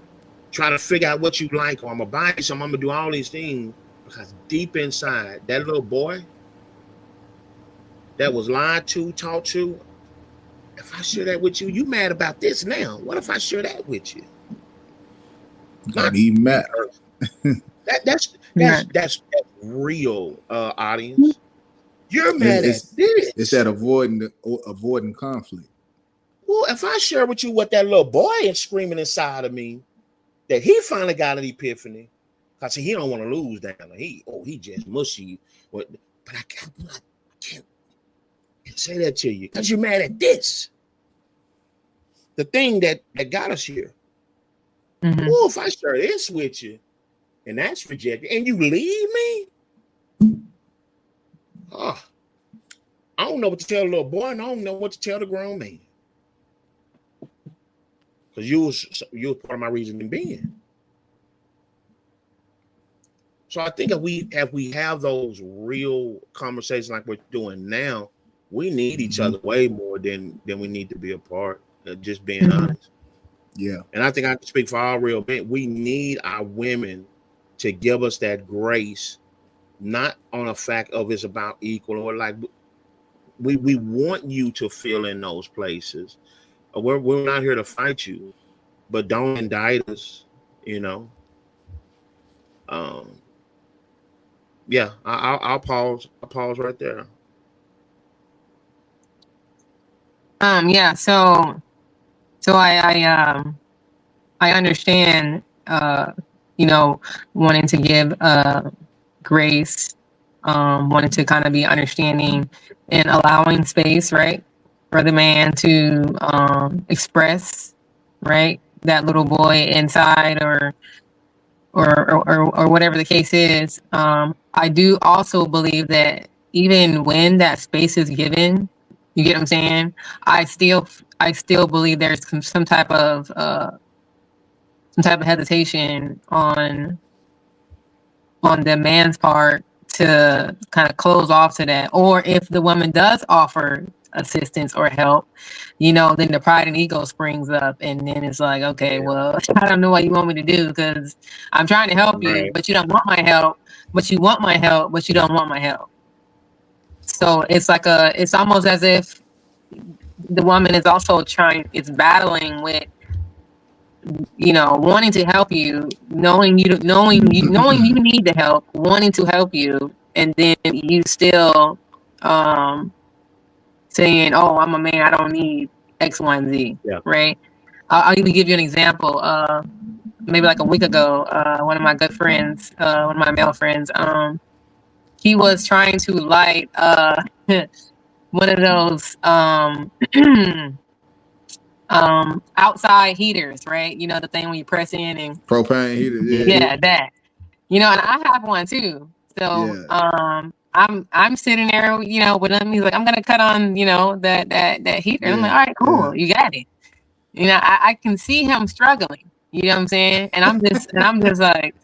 try to figure out what you like, or I'm gonna buy you some. I'm gonna do all these things because deep inside, that little boy that was lied to, taught to. If I share that with you, you mad about this now. What if I share that with you? Not even mad. That's real, audience. You're mad at this. It's that avoiding conflict. Well, if I share with you what that little boy is screaming inside of me, that he finally got an epiphany, because he don't want to lose down. He just mushy. But I can't say that to you because you're mad at this. The thing that got us here. Well, if I share this with you, and that's rejected, and you leave me, I don't know what to tell the little boy, and I don't know what to tell the grown man. Because you was part of my reason in being. So I think if we have those real conversations like we're doing now, we need each other way more than we need to be apart. Just being honest. Yeah. And I think I can speak for all real men. We need our women to give us that grace, not on a fact of it's about equal, or like we want you to feel in those places. We're not here to fight you, but don't indict us, you know. Yeah, I'll pause. I'll pause right there. Yeah. So I understand. Wanting to give grace, wanting to kind of be understanding and allowing space, right, for the man to express, right, that little boy inside, or whatever the case is. I do also believe that even when that space is given, you get what I'm saying, I still believe there's some type of hesitation on the man's part to kind of close off to that. Or if the woman does offer assistance or help, then the pride and ego springs up, and then it's like, okay, well, I don't know what you want me to do, because I'm trying to help you, but you don't want my help, but you want my help, but you don't want my help. So it's like it's almost as if the woman is also it's battling with, wanting to help you, knowing you need the help, wanting to help you, and then you still saying, "Oh, I'm a man, I don't need X, Y, and Z." Yeah. Right? I'll even give you an example. Maybe like a week ago, one of my good friends, one of my male friends, he was trying to light one of those outside heaters, right? The thing when you press in and propane heater. Yeah, that. And I have one too. So I'm sitting there, with him. He's like, I'm gonna cut on, that heater. I'm like, all right, cool, you got it. I can see him struggling. You know what I'm saying? And I'm just like,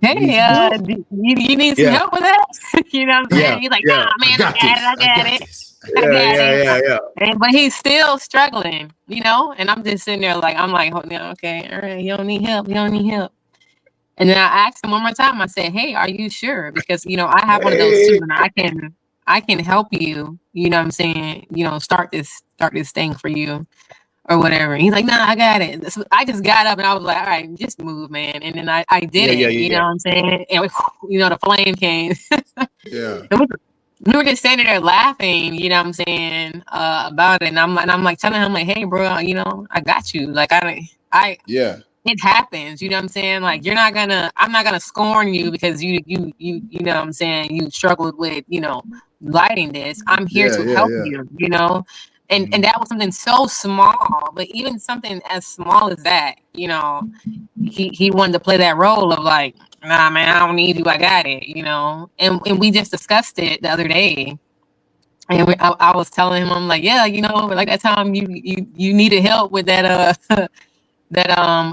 hey, you need some help with that? You know what I'm saying? He's like, nah, man, I got it. Yeah. But he's still struggling, and I'm just sitting there like, okay, all right, you don't need help. And then I asked him one more time. I said, hey, are you sure? Because, I have one of those too, and I can help you, you know what I'm saying, start this thing for you or whatever. And he's like, nah, I got it. So I just got up and I was like, all right, just move, man. And then I did it, you know what I'm saying? And, the flame came. Yeah. we were just standing there laughing, you know what I'm saying, about it. And I'm like telling him like, hey, bro, you know, I got you. Like Yeah. it happens, you know what I'm saying? Like I'm not gonna scorn you because you know what I'm saying, you struggled with, you know, lighting this. I'm here Yeah, to yeah, help yeah. you, you know? And Mhm. that was something so small, but even something as small as that, you know, he wanted to play that role of like, nah man, I don't need you, I got it, you know. And we just discussed it the other day. And I was telling him, I'm like, yeah, you know, like that time you needed help with that that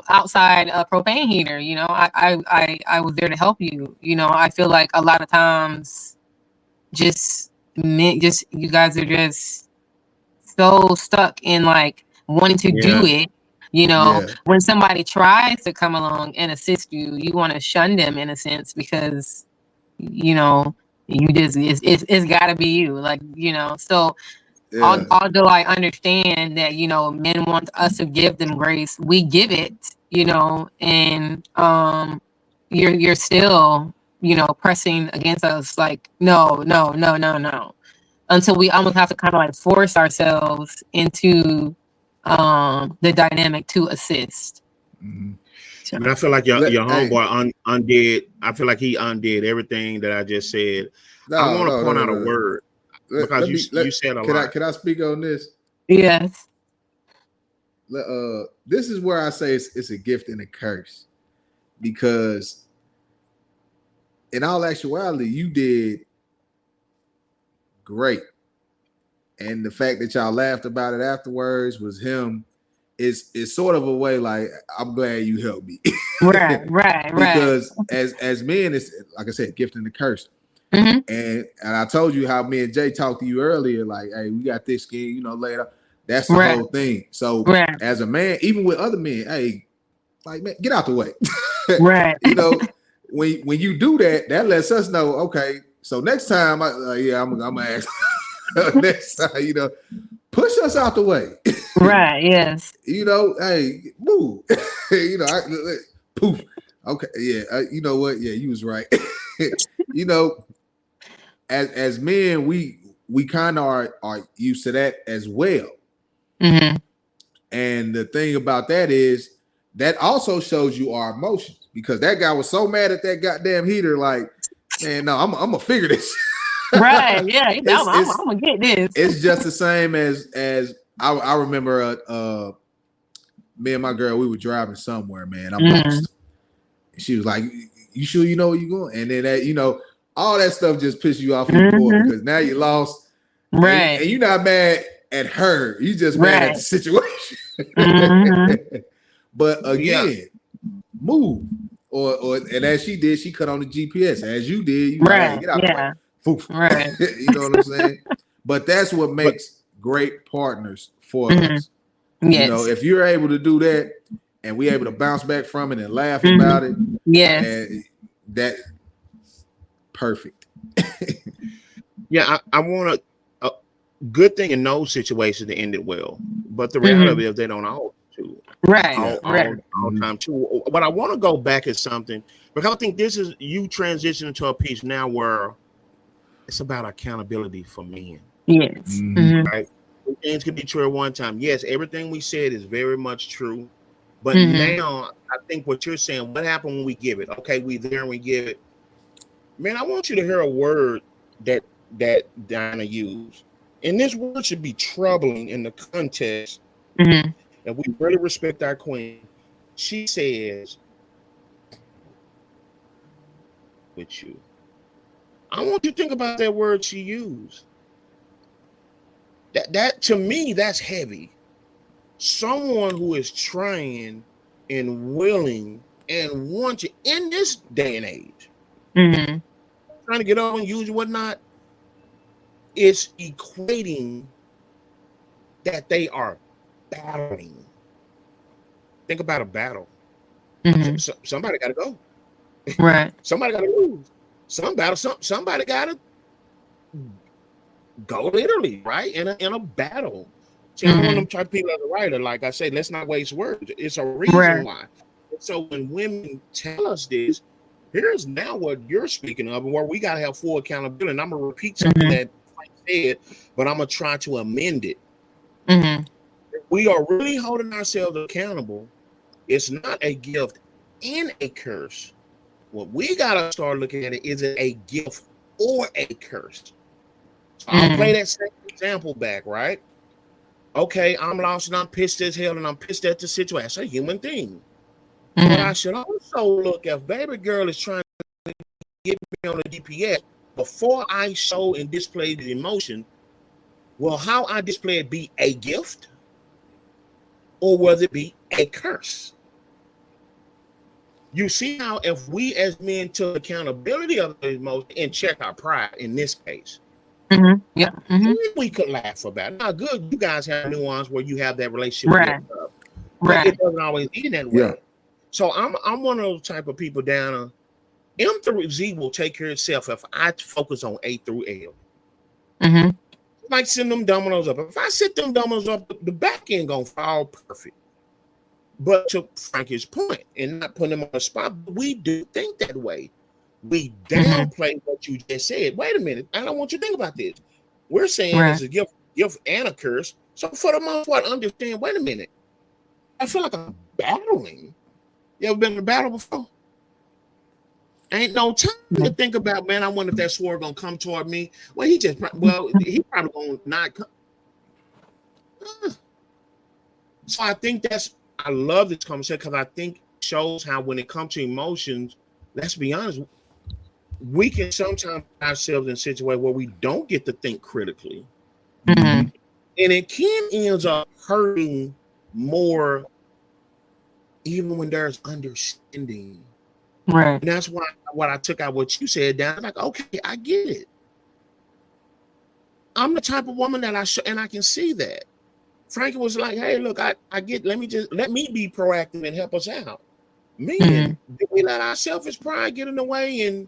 outside propane heater, you know, I was there to help you. You know, I feel like a lot of times just you guys are just so stuck in like wanting to do Yeah. it. You know, Yeah. when somebody tries to come along and assist you, you want to shun them in a sense because you know you just it's got to be you, like, you know. So Yeah. although I understand that, you know, men want us to give them grace, we give it, you know, and you're still, you know, pressing against us like, no, no, no, no, no. Until we almost have to kind of like force ourselves into the dynamic to assist. Mhm. So, I mean, I feel like your Hey, homeboy undid. I feel like he undid everything that I just said. I no, want to no, no, point no, out a no. word Let, because let me you said a can I lot. can I speak on this? yes. This is where I say it's a gift and a curse because in all actuality, you did great, and the fact that y'all laughed about it afterwards was him. It's sort of a way like I'm glad you helped me Right, right, right. because as men, it's like I said, gift and a curse. Mm-hmm. And I told you how me and Jay talked to you earlier, like, hey, we got this skin, you know, later. That's the Right, whole thing. So right, as a man, even with other men, hey, like man, get out the way. right, You know, when you do that, that lets us know, okay, so next time, I'm gonna ask next time, you know, push us out the way. right, yes. You know, hey, move. You know, poof. Okay, yeah, you know what? Yeah, you was right. You know, as men, we kind of are used to that as well. Mm-hmm. And the thing about that is that also shows you our emotions because that guy was so mad at that goddamn heater. Like, man, no, I'm gonna figure this. Right, yeah. I'm it's gonna get this. it's just the same as I remember. Me and my girl, we were driving somewhere. Man, I'm Mm-hmm. lost. And she was like, "You sure you know where you're going?" And then that, you know, all that stuff just pisses you off even more Mm-hmm. because now you're lost, Right, and you're not mad at her. You just mad at right. the situation. Mm-hmm. But Yeah, again, move. Or and as she did, she cut on the GPS. As you did, you like, hey, Right, get out the way. yeah. Foof. Right. You know what I'm saying? But that's what but makes great partners for us. Mm-hmm. You know, Yes. if you're able to do that and we able to bounce back from it and laugh about it, Mm-hmm. Yes. and that perfect. yeah, I want a good thing in those situations to end it well. But the reality of Mm-hmm. it is they don't all too Right, Yeah. right. all Mhm. time too. But I want to go back at something because I think this is you transitioning to a piece now where it's about accountability for men. Yes. Mhm. Mm-hmm. Right? Things can be true at one time. Yes, everything we said is very much true. But Mm-hmm. now I think what you're saying, what happened when we give it? Okay, we there and we give it. Man, I want you to hear a word that Diana used. And this word should be troubling in the context. Mm-hmm. And we really respect our queen. She says, with you. I want you to think about that word she used. That to me, that's heavy. Someone who is trying and willing and wanting in this day and age, Mm-hmm. trying to get on, use and whatnot, is equating that they are battling. Think about a battle. Mm-hmm. Somebody got to go. Right. Somebody got to lose. Some battle. Somebody got to go literally right in a battle. See, I'm one of Mm-hmm. them type of people as a writer. Like I say, let's not waste words. It's a reason Right. why. So when women tell us this, Here's now what you're speaking of, and where we gotta have full accountability. And I'm gonna repeat something that Frank said, but I'm gonna try to amend it. If we are really holding ourselves accountable, it's not a gift and a curse. What we gotta start looking at is it a gift or a curse? So I'll play that same example back, right? Okay, I'm lost and I'm pissed as hell and I'm pissed at the situation. That's a human thing. But I should also look if baby girl is trying to get me on the DPS before I show and display the emotion. Will how I display it be a gift or will it be a curse? You see how if we as men took accountability of the emotion and check our pride in this case, we could laugh about it. Now, good, you guys have nuance where you have that relationship with yourself, but it doesn't always end that way. So I'm one of those type of people down. M through Z will take care of itself if I focus on A through L. Like send them dominoes up. If I set them dominoes up, the back end gonna fall perfect. But to Frankie's point, and not putting them on the spot, we do think that way. We downplay what you just said. Wait a minute, I don't want you to think about this. We're saying it's a gift and a curse. So for the most part, understand. Wait a minute, I feel like I'm battling. You ever been in a battle before? Ain't no time to think about, man, I wonder if that sword gonna come toward me. Well, he probably gonna not come. So I think I love this conversation because I think it shows how when it comes to emotions, let's be honest, we can sometimes put ourselves in a situation where we don't get to think critically. And it can end up hurting more even when there's understanding. Right. And that's why what I took out what you said down, like, okay, I get it. I'm the type of woman that and I can see that. Frankie was like, hey, look, I get, let me be proactive and help us out. Men, we let our selfish pride get in the way,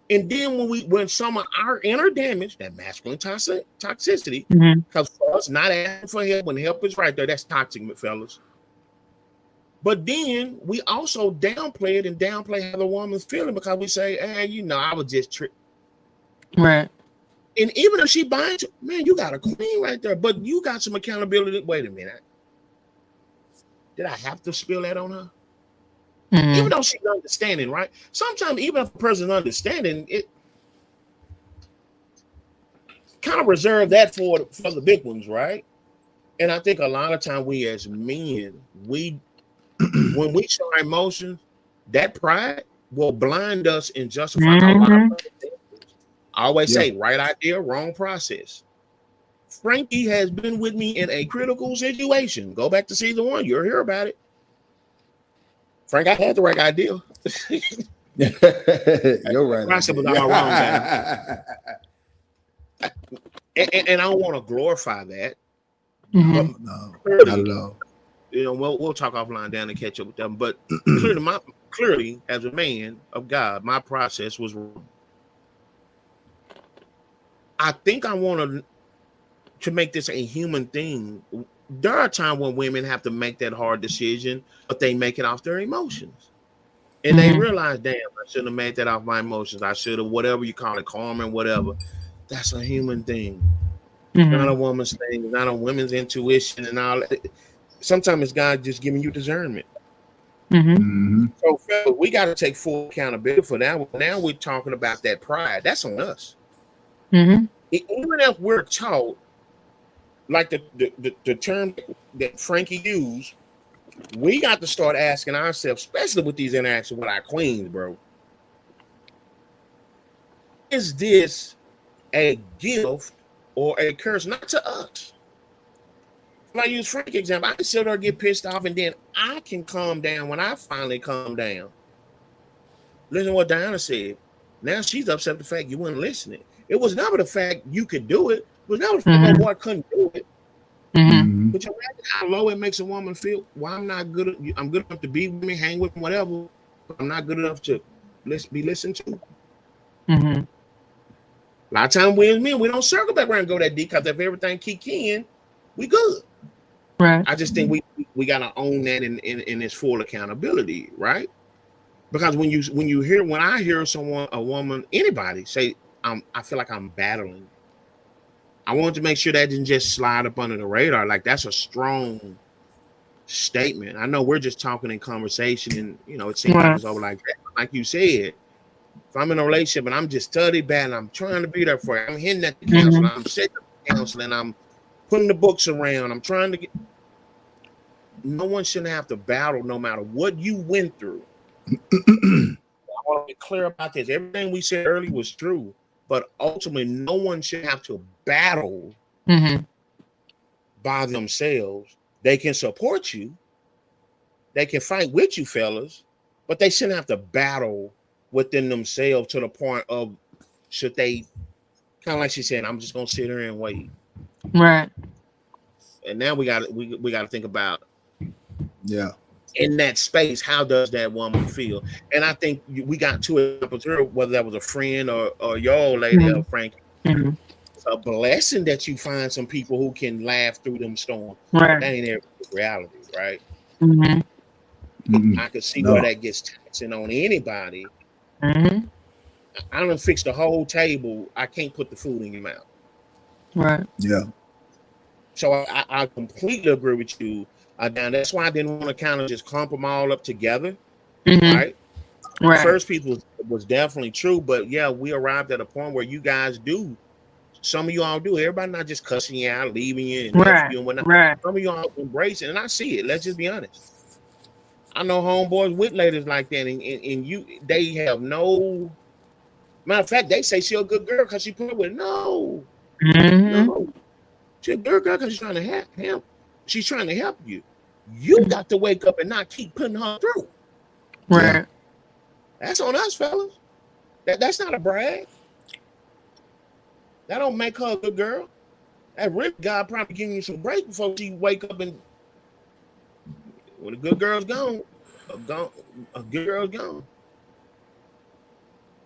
and then when some of our inner damage, that masculine toxicity, because for us not asking for help when help is right there, that's toxic, fellas. But then we also downplay it and downplay how the woman's feeling because we say, hey, I was just tricked. Right. And even if she binds you, man, you got a queen right there, but you got some accountability. Wait a minute. Did I have to spill that on her? Even though she's understanding, right? Sometimes even if a person's understanding, it kind of reserve that for the big ones, right? And I think a lot of time we as men, when we show our emotions, that pride will blind us and justify a lot of things. I always say, right idea, wrong process. Frankie has been with me in a critical situation. Go back to season 1. You'll hear about it. Frank, I had the right idea. You're right. Process was all wrong, and I don't want to glorify that. No, not at all. We'll talk offline down and catch up with them. But clearly, as a man of God, my process was wrong. I think I want to make this a human thing. There are times when women have to make that hard decision, but they make it off their emotions. And they realize, damn, I shouldn't have made that off my emotions. I should have, whatever you call it, karma and whatever. That's a human thing. Not a woman's thing, not a women's intuition and all that. Sometimes it's God just giving you discernment. So we got to take full accountability for that. Now we're talking about that pride. That's on us. Even if we're taught, like the term that Frankie used, we got to start asking ourselves, especially with these interactions with our queens, bro. Is this a gift or a curse? Not to us. If I use Frankie's example, I can sit there and get pissed off, and then I can calm down when I finally calm down. Listen to what Diana said. Now she's upset with the fact you weren't listening. It was never the fact you could do it. It was never the fact my boy couldn't do it. But you imagine how low it makes a woman feel. Well, I'm not good. I'm good enough to be with me, hang with me, whatever. But I'm not good enough to be listened to. A lot of times we as men, we don't circle back around and go that deep because if everything kick in, we good. Right. I just think we gotta own that in its full accountability, right? Because when I hear a woman, anybody say, I feel like I'm battling. I want to make sure that didn't just slide up under the radar. Like, that's a strong statement. I know we're just talking in conversation, and it seems like it's over like that. Like you said, if I'm in a relationship and I'm just study bad and I'm trying to be there for you, I'm hitting at the counselor, I'm setting up the counselor, and I'm putting the books around. I'm trying to get. No one shouldn't have to battle, no matter what you went through. I want to be clear about this. Everything we said earlier was true, but ultimately, no one should have to battle by themselves. They can support you. They can fight with you, fellas, but they shouldn't have to battle within themselves to the point of, should they, kind of like she said, I'm just gonna sit here and wait. Right. And now we got to think about, yeah, in that space, how does that woman feel? And I think we got two examples here, whether that was a friend or your old lady, or Frank. It's a blessing that you find some people who can laugh through them storms. Right. That ain't every reality, right? I could see where that gets taxing on anybody. I don't fix the whole table. I can't put the food in your mouth. Right. Yeah. So I completely agree with you. Dan. That's why I didn't want to kind of just clump them all up together. Right. The first piece was definitely true, but yeah, we arrived at a point where you guys do. Some of you all do. Everybody not just cussing you out, leaving you, and F you and whatnot. Some of you all embrace it, and I see it. Let's just be honest. I know homeboys with ladies like that, and they have no. Matter of fact, they say she's a good girl because she put up with it. No, no, she's a good girl because she's trying to help. She's trying to help you. You got to wake up and not keep putting her through. Right. Yeah. That's on us, fellas. That's not a brag. That don't make her a good girl. That really God probably giving you some break before she wake up, and when a good girl's gone, a good girl's gone.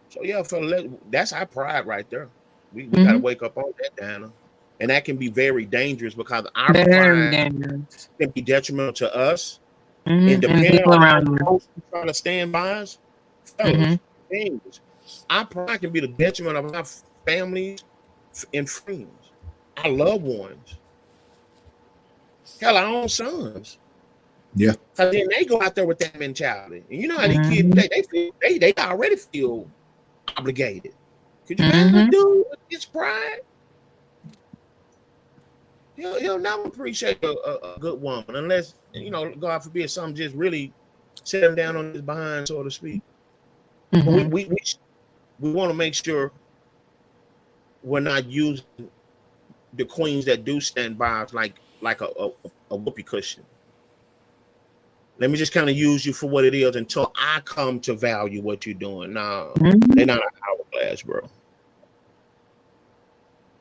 So yeah, fella, that's our pride right there. We got to wake up on that, Dana. And that can be very dangerous because our pride can be detrimental to us. And depending on how close we're trying to stand by us, fellas, our pride can be the detriment of our families and friends, our loved ones. Hell, our own sons. Yeah. Because then they go out there with that mentality. And you know how these kids, they already feel obligated. Could you imagine a dude with his pride? He'll never appreciate a good woman unless, God forbid, something just really set him down on his behind, so to speak. But we want to make sure we're not using the queens that do stand by us like a whoopee cushion. Let me just kind of use you for what it is until I come to value what you're doing. No, they're not an hourglass, bro.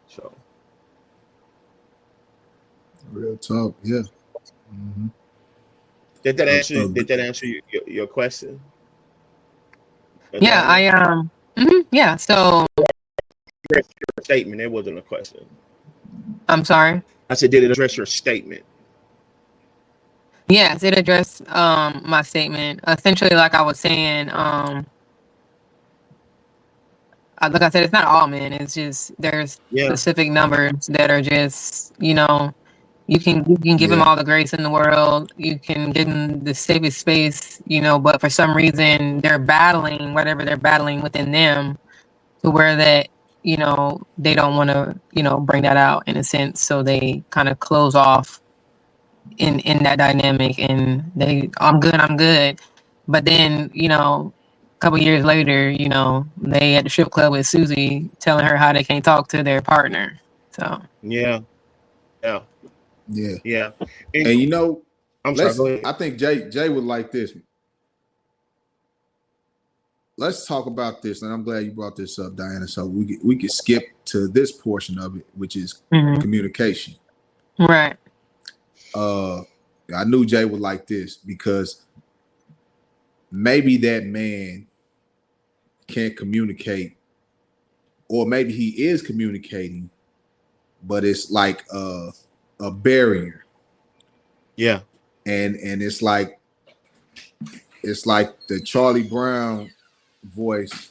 So, real talk, yeah. Did that answer your question? Yeah, yeah. So, your statement. It wasn't a question. I'm sorry. I said, did it address your statement? Yes, it addressed my statement. Essentially, like I was saying, like I said, it's not all men. It's just there's specific numbers that are just, you can give them all the grace in the world. You can give them the safest space, but for some reason they're battling whatever they're battling within them to where that, they don't want to, bring that out in a sense. So they kind of close off in that dynamic, and I'm good. But then, a couple years later, they at the strip club with Susie telling her how they can't talk to their partner. So yeah. And I'm sorry, go ahead. I think Jay would like this. Let's talk about this, and I'm glad you brought this up, Diana. So we could skip to this portion of it, which is communication. Right. I knew Jay would like this because maybe that man can't communicate, or maybe he is communicating, but it's like a barrier. Yeah. And it's like it's like the Charlie Brown voice.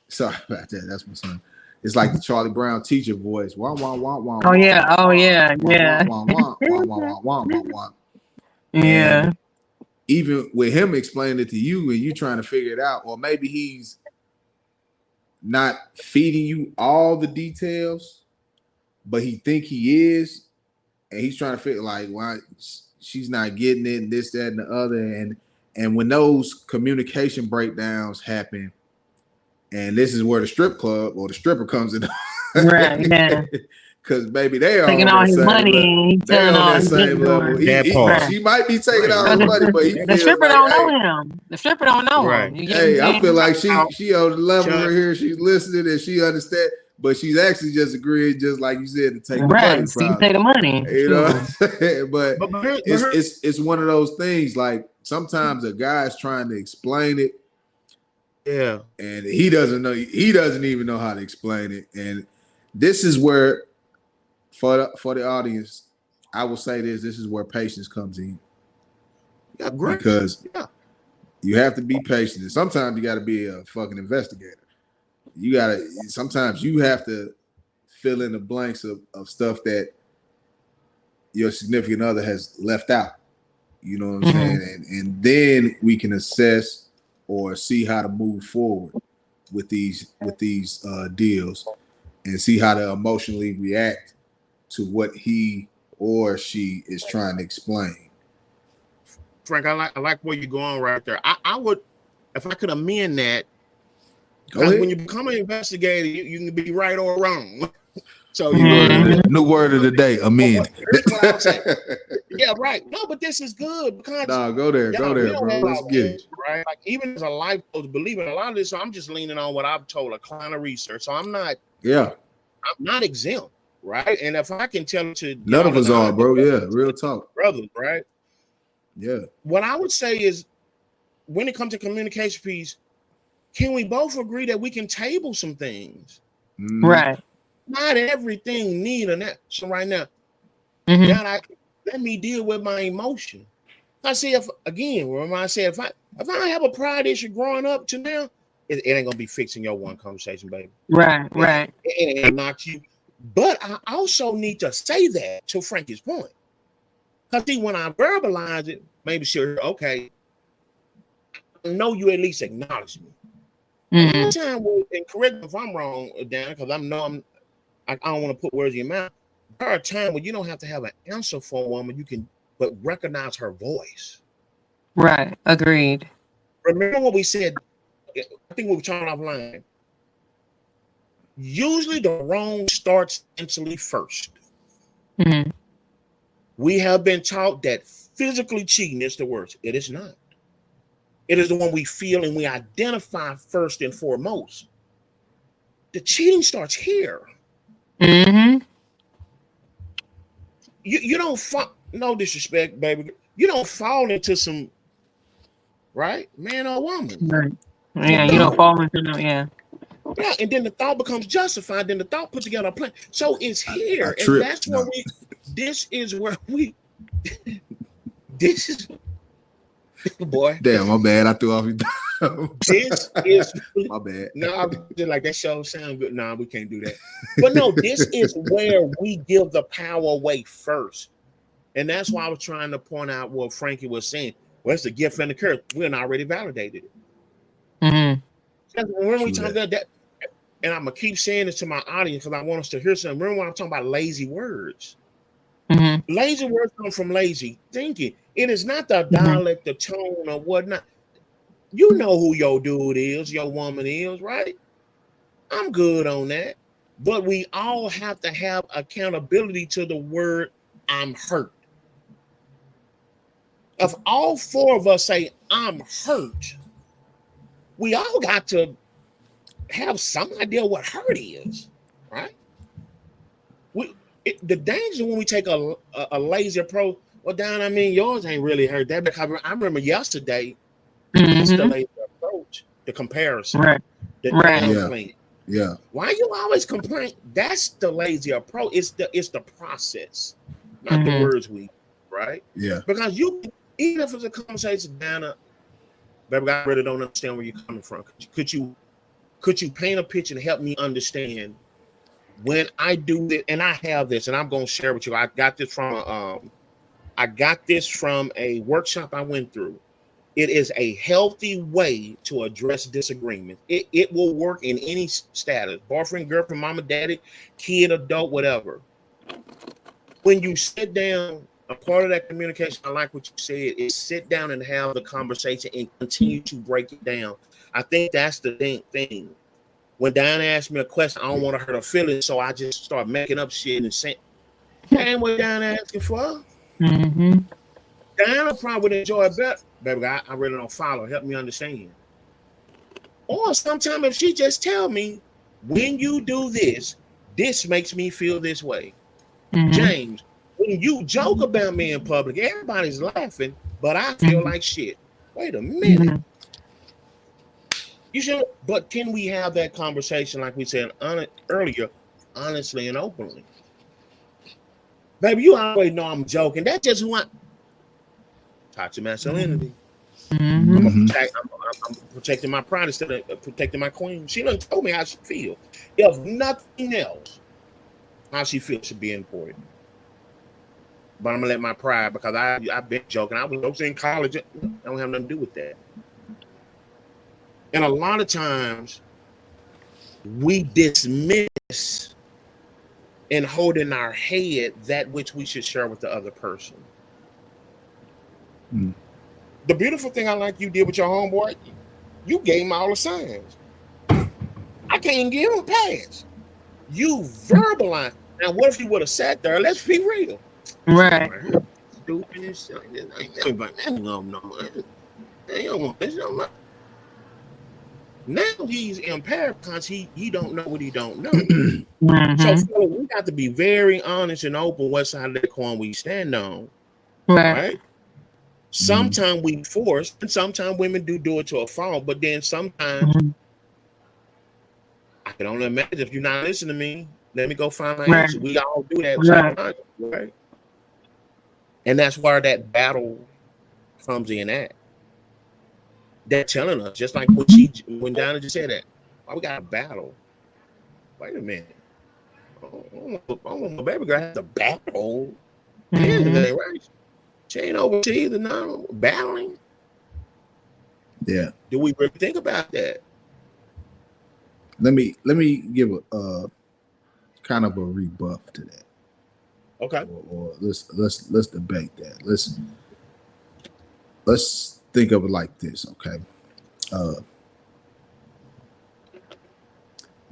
Sorry about that. That's my son. It's like the Charlie Brown teacher voice. Wah wah wah wah Oh wah yeah. Oh wah yeah. wah wah Yeah. wah wah wah wah wah wah wah wah. Yeah. And even with him explaining it to you and you trying to figure it out, or maybe he's not feeding you all the details, but he think he is, and he's trying to figure like why she's not getting it, and this, that, and the other, and when those communication breakdowns happen, and this is where the strip club or the stripper comes in, Right. Yeah. because baby, they are Taking on all that his same money, level. he They telling on all that his same business level. doing. That part. Right. She might be taking all But his money, but he the feels stripper like, don't know hey. him. The stripper don't know Right. him. You get Hey, what I'm I feel saying? like she on the level Chuck. right here. She's listening and she understand, but she's actually just agreeing, just like you said, to take the money. Right. So you Probably, take the money. you know Sure. what I'm saying? But here, it's one of those things. Like sometimes a guy's trying to explain it, yeah, and he doesn't know. He doesn't even know how to explain it. And this is where, for the audience, I will say this: this is where patience comes in, yeah, great. because Yeah. you have to be patient. And sometimes you got to be a fucking investigator. Sometimes you have to fill in the blanks of stuff that your significant other has left out. You know what I'm saying? And then we can assess or see how to move forward with these deals and see how to emotionally react to what he or she is trying to explain. Frank, I like where you're going right there. I would, if I could amend that, Go when you ahead. become an investigator, you can be right or wrong. So New word of the day, amend. Here's what I would say. Yeah, right. No, but this is good because Go there, we bro. don't have Let's our get it. kids, right? Like even as a life coach, believe it, a lot of this, so I'm just leaning on what I've told a client of research. So I'm not exempt, right? And if I can tell it to none of us are, bro. Yeah, real talk, brothers, right? Yeah. What I would say is, when it comes to communication piece, can we both agree that we can table some things? Right. Not everything need an action right now. God, let me deal with my emotion. I see if I have a pride issue growing up to now, it ain't gonna be fixing your one conversation, baby. Right. It ain't knock you. But I also need to say that to Frankie's point. Because see, when I verbalize it, maybe she'll okay. I know you at least acknowledge me. A lot of time, and correct me if I'm wrong, Dan, because I don't want to put words in your mouth. There are times when you don't have to have an answer for a woman, you can but recognize her voice. Right. Agreed. Remember what we said, I think we were talking offline. Usually the wrong starts mentally first. We have been taught that physically cheating is the worst. It is not. It is the one we feel and we identify first and foremost. The cheating starts here. You don't fall, no disrespect, baby. You don't fall into some, right, man or woman. Right. Yeah, you don't fall into no. Yeah. Yeah, and then the thought becomes justified. Then the thought put together a plan. So it's here, I and that's where this is where we. This is, boy. Damn, my bad. I threw off your. This is my bad. No, I'm just like that show sound good. No, we can't do that. But no, this is where we give the power away first, and that's why I was trying to point out what Frankie was saying. Well, it's the gift and the curse. We're already validated it. When we talk about that, and I'm gonna keep saying this to my audience because I want us to hear something. Remember when I'm talking about lazy words? Lazy words come from lazy thinking. It is not the dialect, the tone, or whatnot. You know who your dude is, your woman is, right? I'm good on that. But we all have to have accountability to the word I'm hurt. If all four of us say I'm hurt, we all got to have some idea what hurt is, right? The danger when we take a lazy approach, well, Dan, I mean, yours ain't really hurt that because I remember yesterday, that's the lazy approach, the comparison, the downplaying. Yeah. Why you always complain? That's the lazy approach. It's the process, not the words we, right? Yeah. Because even if it's a conversation, Dana, baby, I really don't understand where you're coming from. Could you paint a picture and help me understand when I do this? And I have this, and I'm gonna share with you. I got this from a workshop I went through. It is a healthy way to address disagreements. It will work in any status: boyfriend, girlfriend, mama, daddy, kid, adult, whatever. When you sit down, a part of that communication, I like what you said, is sit down and have the conversation and continue to break it down. I think that's the thing. When Diana asked me a question, I don't want to hurt her feelings, so I just start making up shit and saying, that ain't what Diana asking for. Mm-hmm. Diana probably would enjoy it better. Baby, I really don't follow. Help me understand. Or sometimes if she just tell me, when you do this, this makes me feel this way. Mm-hmm. James, when you joke about me in public, everybody's laughing, but I feel Mm-hmm. like shit. Wait a minute. Mm-hmm. You should, but can we have that conversation, like we said earlier, honestly and openly? Baby, you always know I'm joking. That's just who I. Toxic masculinity. Mm-hmm. I'm protecting my pride instead of protecting my queen. She done told me how she feels. If nothing else, how she feels should be important. But I'm gonna let my pride, because I've been joking. I was in college. I don't have nothing to do with that. And a lot of times we dismiss and hold in our head that which we should share with the other person. Mm. The beautiful thing I like you did with your homeboy, you gave him all the signs. I can't give him a pass. You verbalize. Now, what if you would have sat there? Let's be real. Right. Stupid as shit. Now he's impaired because he don't know what he don't know. So Mm-hmm. we got to be very honest and open what side of the coin we stand on. Right. Right? Sometimes we force, and sometimes women do it to a fault, but then sometimes Mm-hmm. I can only imagine, if you're not listening to me, let me go find my Right. answer. We all do that Right. psychologically, right? And that's where that battle comes in at. They're telling us, just like when Donna just said that, why we got a battle? Wait a minute. I want my baby girl have to battle Mm-hmm. anything, right? She ain't overseas and now battling. Yeah. Do we really think about that? Let me give a kind of a rebuff to that. Okay. Or let's debate that. Let's think of it like this, okay?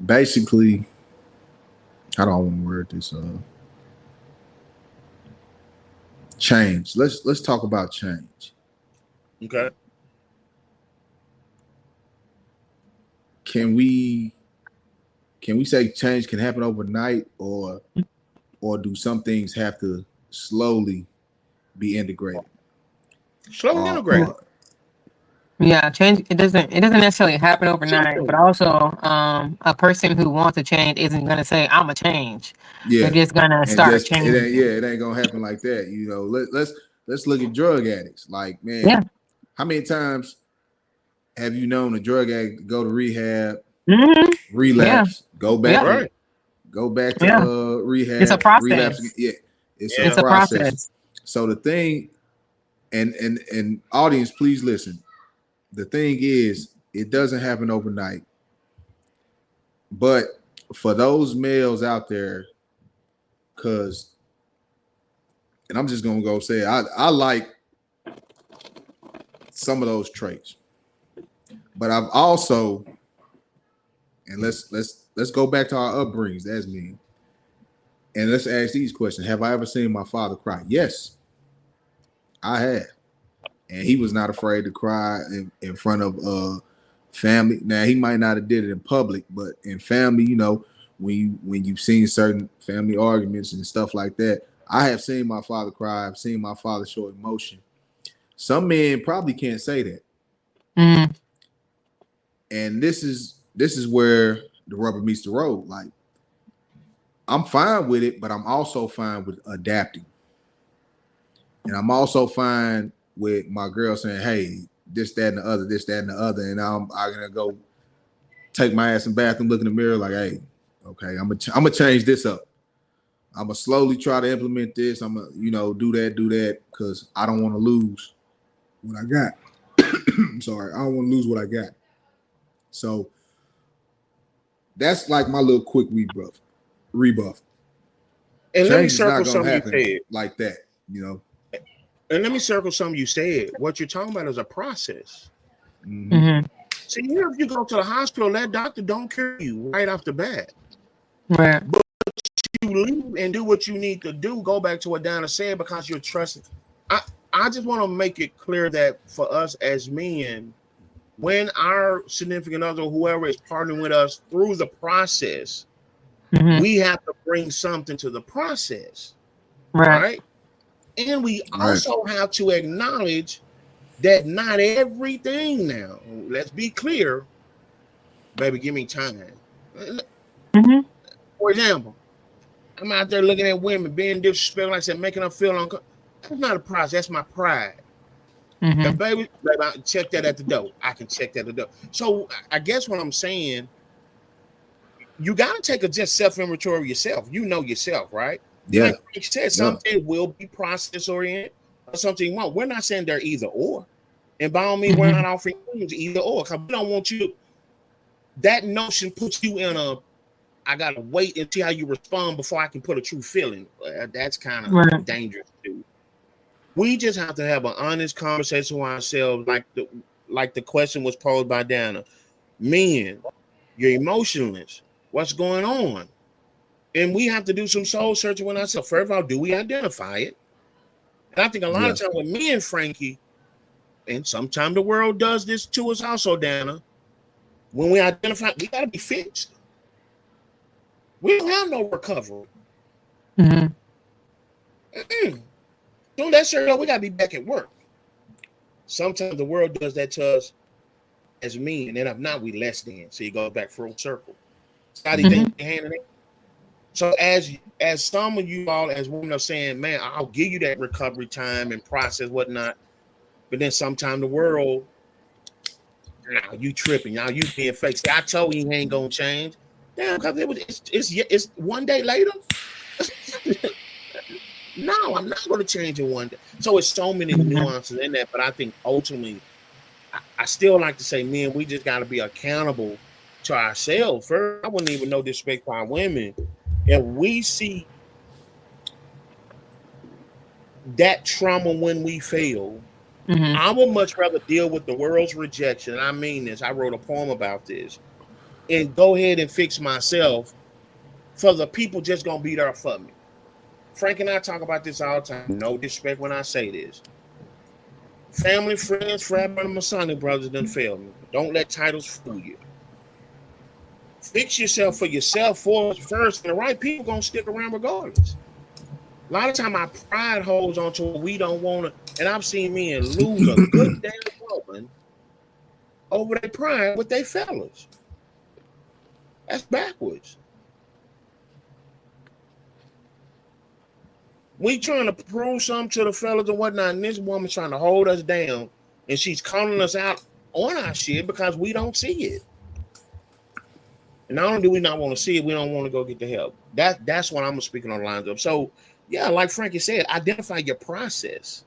Basically, how do I want to word this? Change. Let's talk about change. Okay. Can we say change can happen overnight, or do some things have to slowly be integrated? Slowly integrated. Yeah, change it doesn't necessarily happen overnight, but also a person who wants to change isn't gonna say, I'm a change. They're Yeah, just gonna and start just changing. it ain't gonna happen like that. You know, let's look at drug addicts. Like, man, Yeah. how many times have you known a drug addict go to rehab, Mm-hmm. Yeah. relapse, go back Yeah. to Right. Yeah. It's a rehab, relapse? process. Yeah, it's a It's Yeah. a process. process. So the thing, and audience, please listen. The thing is, it doesn't happen overnight. But for those males out there, because, and I'm just gonna go say, I like some of those traits, but I've also, and let's go back to our upbringings as men, and let's ask these questions. Have I ever seen my father cry? Yes, I have. And he was not afraid to cry in front of family. Now, he might not have did it in public, but in family, you know, when you've seen certain family arguments and stuff like that, I have seen my father cry. I've seen my father show emotion. Some men probably can't say that. Mm-hmm. And this is where the rubber meets the road. Like, I'm fine with it, but I'm also fine with adapting. And I'm also fine with my girl saying, "Hey, this, that, and the other, this, that, and the other," and I'm gonna go take my ass in the bathroom, look in the mirror, like, "Hey, okay, I'm gonna change this up. I'm gonna slowly try to implement this. I'm gonna, do that, because I don't want to lose what I got. I'm sorry, I don't want to lose what I got. So that's like my little quick rebuff. And let me Change is not circle gonna something you happen said. like that, And let me circle something you said. What you're talking about is a process. Mm-hmm. See, if you go to the hospital, that doctor don't cure you right off the bat. Right. But you leave and do what you need to do. Go back to what Donna said, because you're trusting. I just want to make it clear that for us as men, when our significant other, whoever is partnering with us through the process, we have to bring something to the process, right? And we also have to acknowledge that not everything now, let's be clear, baby, give me time. For example, I'm out there looking at women being disrespectful, like I said, making them feel uncomfortable. That's not a process, that's my pride. And baby, I check that at the door. I can check that at the door. So I guess what I'm saying, you got to take a just self-inventory of yourself. You know yourself, right? Yeah. Like you said, something will be process-oriented or something won't. We're not saying they're either or. And by all means, we're not offering either or, because we don't want you. That notion puts you in I got to wait and see how you respond before I can put a true feeling. That's kind of dangerous too. We just have to have an honest conversation with ourselves, like the question was posed by Dana. Men, you're emotionless. What's going on? And we have to do some soul searching with ourselves. First of all, do we identify it? And I think a lot of times with me and Frankie, and sometimes the world does this to us also, Dana, when we identify, we got to be fixed. We don't have no recovery. Don't necessarily know we got to be back at work. Sometimes the world does that to us as men, and then if not, we less than. So you go back full circle. How do you think hand in hand? So as some of you all as women are saying, man, I'll give you that recovery time and process, whatnot. But then sometime the world, now you tripping, now you being fake. See, I told you he ain't gonna change. Damn, because it's one day later. No, I'm not gonna change it one day. So it's so many nuances in that, but I think ultimately I still like to say, men, we just gotta be accountable to ourselves. First, I wouldn't even know disrespect for our women. If we see that trauma when we fail, I would much rather deal with the world's rejection. I mean this. I wrote a poem about this, and go ahead and fix myself for the people just gonna be there for me. Frank and I talk about this all the time. No disrespect when I say this. Family, friends, frat brother, Masonic brothers done failed me. Don't let titles fool you. Fix yourself for yourself first, and the right people gonna stick around regardless. A lot of time our pride holds on to what we don't want to, and I've seen men lose a good damn woman over their pride with their fellas. That's backwards. We trying to prove something to the fellas and whatnot, and this woman's trying to hold us down, and she's calling us out on our shit because we don't see it. And not only do we not want to see it, we don't want to go get the help. That's what I'm speaking on the lines of. So yeah, like Frankie said, identify your process,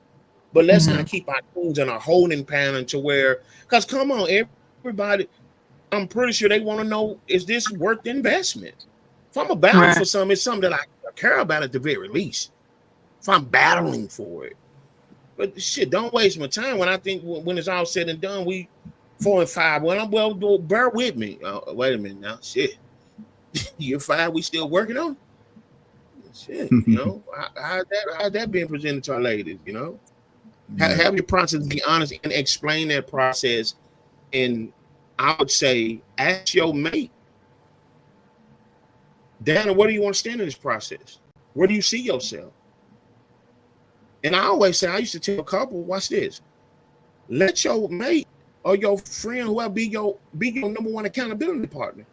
but let's not keep our tools in a holding pattern to where, because come on, everybody, I'm pretty sure they want to know, is this worth the investment? If I'm battling for something, it's something that I care about at the very least. If I'm battling for it. But shit, don't waste my time. When I think when it's all said and done, we 4 and 5. Well, bear with me. Wait a minute now. Shit. Year 5, we still working on? Shit, how's that being presented to our ladies, Have your process, be honest, and explain that process. And I would say, ask your mate, Dana, where do you want to stand in this process? Where do you see yourself? And I always say, I used to tell a couple, watch this. Let your mate or your friend, whoever, be your number one accountability partner.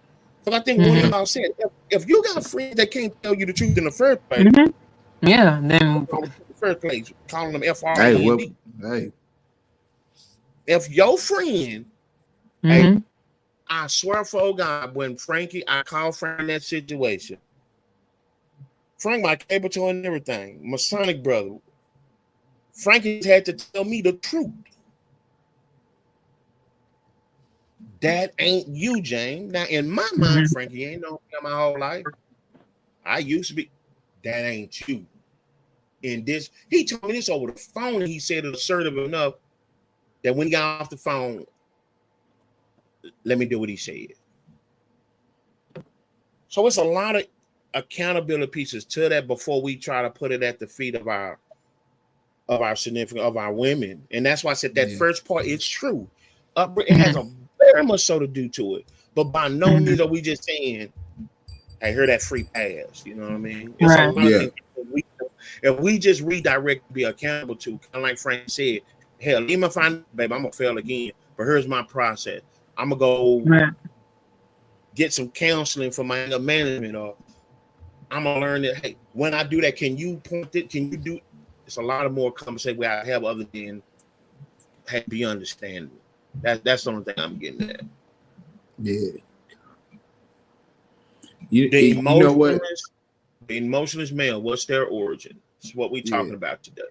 Because I think one of y'all said, if you got friends that can't tell you the truth in the first place, then in the first place, calling them FRAND. Hey, If your friend, hey, I swear for God, when I called Frank in that situation, Frank, my cable toy and everything, Masonic brother, Frankie had to tell me the truth. That ain't you, James. Now, in my mind, Frankie ain't known me my whole life. I used to be. That ain't you. In this, he told me this over the phone, and he said it assertive enough that when he got off the phone, let me do what he said. So it's a lot of accountability pieces to that before we try to put it at the feet of our significant of our women. And that's why I said that first part is true. It has a very much so to do to it. But by no means are we just saying, hey, hear that free pass. You know what I mean? It's a lot of things if we just redirect, be accountable to, kind of like Frank said, hell, even if babe, I'm gonna fail again. But here's my process. I'm gonna go get some counseling for my anger management, or I'm gonna learn that, hey, when I do that, can you point it? Can you do it? It's a lot of more conversation we have other than be understanding. That's the only thing I'm getting at. Yeah. The emotionless male, what's their origin? It's what we're talking about today.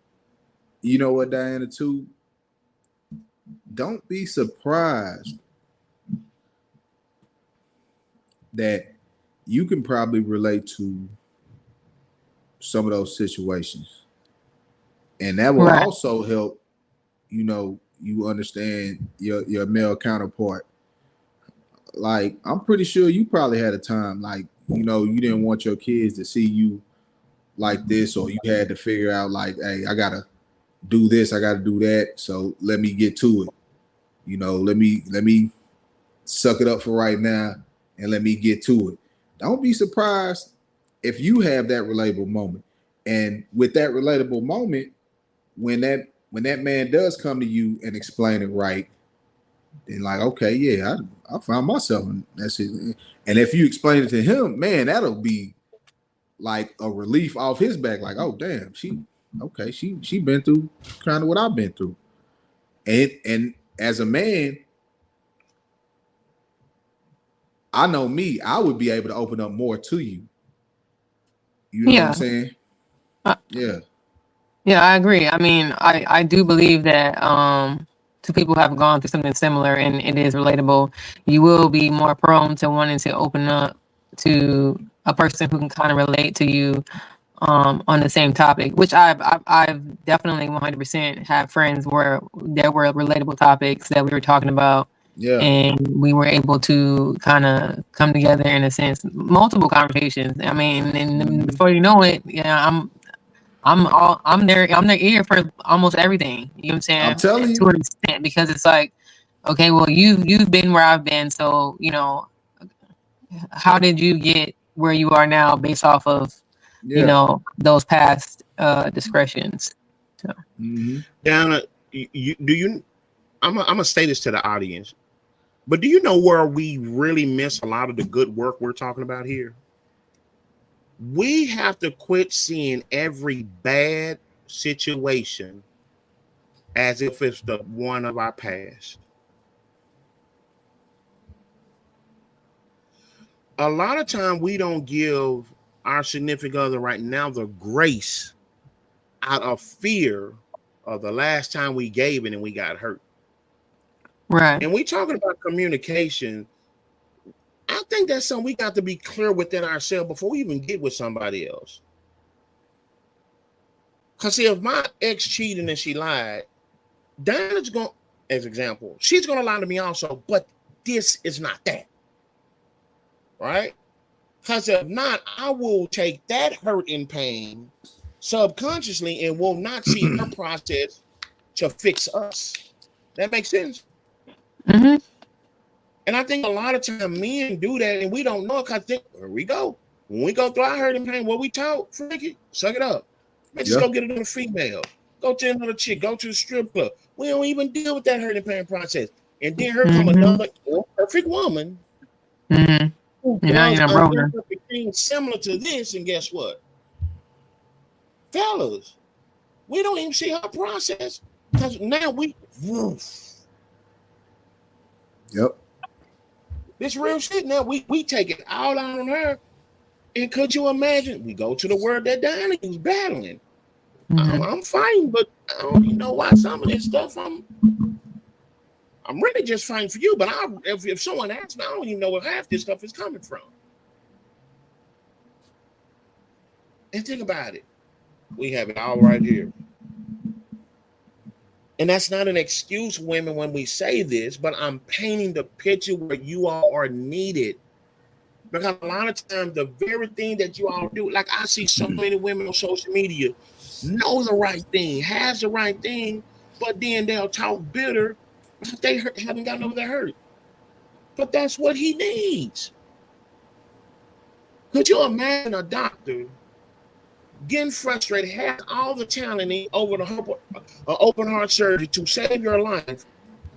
You know what, Diana, too? Don't be surprised that you can probably relate to some of those situations. And that will also help, you understand your male counterpart. Like, I'm pretty sure you probably had a time, like, you didn't want your kids to see you like this, or you had to figure out, like, hey, I gotta do this, I gotta do that, so let me get to it. Let me suck it up for right now and let me get to it. Don't be surprised if you have that relatable moment. And with that relatable moment, when that man does come to you and explain it right, then like, okay, yeah, I found myself in that shit. And if you explain it to him, man, that'll be like a relief off his back. Like, oh damn, she been through kind of what I've been through. And as a man, I know me, I would be able to open up more to you. You know what I'm saying? Yeah, I agree. I mean, I do believe that two people have gone through something similar and it is relatable. You will be more prone to wanting to open up to a person who can kind of relate to you on the same topic, which I've definitely 100% had friends where there were relatable topics that we were talking about. Yeah. And we were able to kind of come together in a sense, multiple conversations. I mean, and before you know it, I'm their ear for almost everything. You know what I'm saying? I'm telling you. To an extent, because it's like, okay, well, you've been where I've been, so how did you get where you are now based off of those past discretions? So. Dana, I'm gonna say this to the audience, but do you know where we really miss a lot of the good work we're talking about here? We have to quit seeing every bad situation as if it's the one of our past. A lot of time we don't give our significant other right now the grace out of fear of the last time we gave it and we got hurt. Right. And we talking about communication. I think that's something we got to be clear within ourselves before we even get with somebody else. Because see, if my ex cheated and she lied, Diana's going, as example, she's going to lie to me also, but this is not that. Right? Because if not, I will take that hurt and pain subconsciously and will not see her process to fix us. That makes sense? Mm-hmm. And I think a lot of time men do that and we don't know because here we go. When we go through our hurt and pain, what we taught, Frankie, suck it up. Man, just go get another female. Go to another chick. Go to the strip club. We don't even deal with that hurt and pain process. And then here come another perfect woman who does an imperfect thing similar to this. And guess what? Fellas, we don't even see her process because now Yep. This real shit. Now we take it all out on her. And could you imagine? We go to the word that Diana's battling. I'm fighting, but I don't even know why some of this stuff I'm really just fighting for you. But if someone asks me, I don't even know where half this stuff is coming from. And think about it. We have it all right here. And that's not an excuse, women, when we say this, but I'm painting the picture where you all are needed. Because a lot of times, the very thing that you all do, like I see so many women on social media know the right thing, has the right thing, but then they'll talk bitter because they haven't gotten over their hurt. But that's what he needs. Could you imagine a doctor getting frustrated, has all the talent over the open heart surgery to save your life,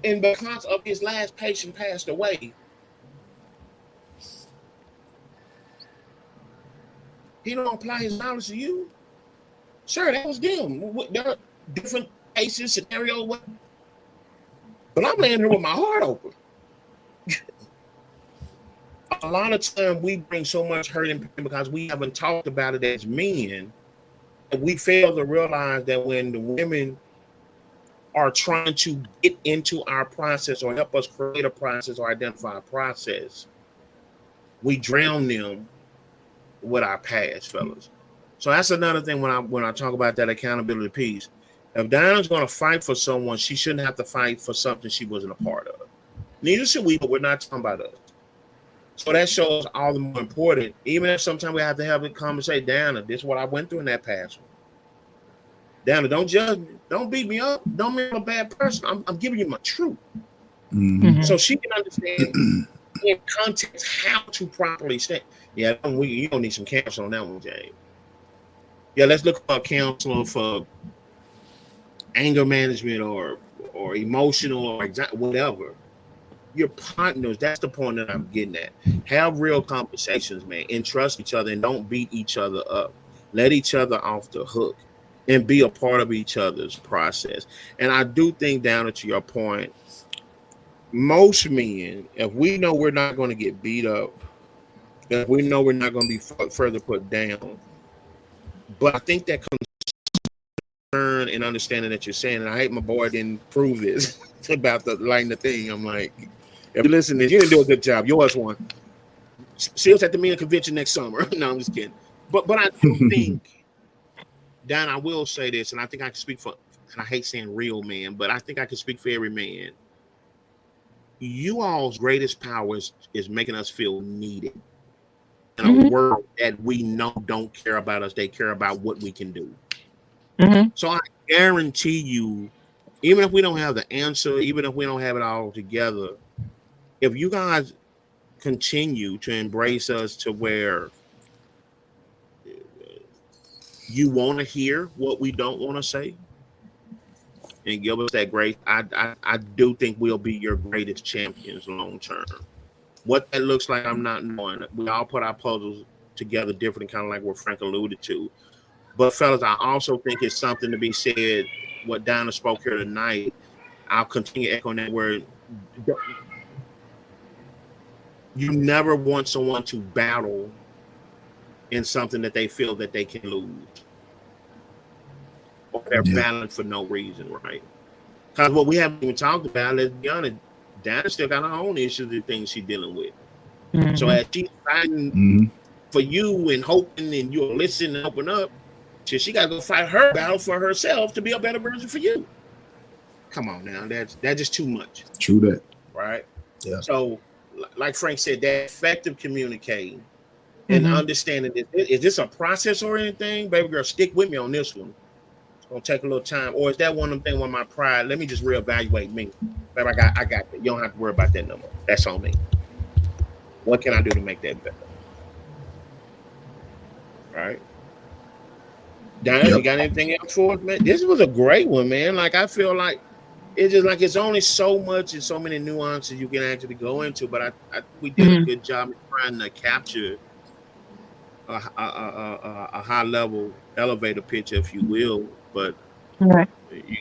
and because of his last patient passed away, he don't apply his knowledge to you? Sure, that was them. There are different cases, scenarios, but I'm laying here with my heart open. A lot of time we bring so much hurt and pain because we haven't talked about it as men, and we fail to realize that when the women are trying to get into our process or help us create a process or identify a process, we drown them with our past, fellas. So that's another thing when I talk about that accountability piece. If Diana's going to fight for someone, she shouldn't have to fight for something she wasn't a part of. Neither should we, but we're not talking about us. So that shows all the more important, even if sometimes we have to have a conversation. Diana, this is what I went through in that past one. Diana, don't judge me. Don't beat me up. Don't make me a bad person. I'm giving you my truth. So she can understand in context how to properly stand. Yeah, you don't need some counseling on that one, James. Yeah, let's look for a counselor for anger management or emotional or whatever. Your partners, that's the point that I'm getting at. Have real conversations, man, and trust each other and don't beat each other up. Let each other off the hook and be a part of each other's process. And I do think, down to your point, most men, if we know we're not going to get beat up, if we know we're not going to be further put down, but I think that concern and understanding that you're saying, and I hate my boy didn't prove this about the lighting the thing. I'm like, if you listen to this, you didn't do a good job. Yours one. See us at the MENA convention next summer. No, I'm just kidding. But I do think, Dan, I will say this, and I think I can speak for, and I hate saying real man, but I think I can speak for every man. You all's greatest power is making us feel needed in a world that we know don't care about us. They care about what we can do. So I guarantee you, even if we don't have the answer, even if we don't have it all together, if you guys continue to embrace us to where you want to hear what we don't want to say and give us that grace, I do think we'll be your greatest champions long term. What that looks like, I'm not knowing. We all put our puzzles together different, kind of like what Frank alluded to. But fellas, I also think it's something to be said. What Donna spoke here tonight, I'll continue echoing that word. You never want someone to battle in something that they feel that they can lose, or they're battling for no reason, right? Because what we haven't even talked about, let's be honest, Dana still got her own issues and things she's dealing with. So as she's fighting for you and hoping and you'll listen and open up, she got to go fight her battle for herself to be a better version for you. Come on now, that's just too much. True that. Right? Yeah. So, like Frank said, that effective communicating and understanding this, is this a process or anything? Baby girl, stick with me on this one. It's gonna take a little time. Or is that one of them things with my pride? Let me just reevaluate me. Baby, I got that. You don't have to worry about that no more. That's on me. What can I do to make that better? Right? Diana, you got anything else for us, man? This was a great one, man. Like, I feel like it's just like it's only so much and so many nuances you can actually go into, but I we did a good job of trying to capture a high level elevator picture, if you will. But you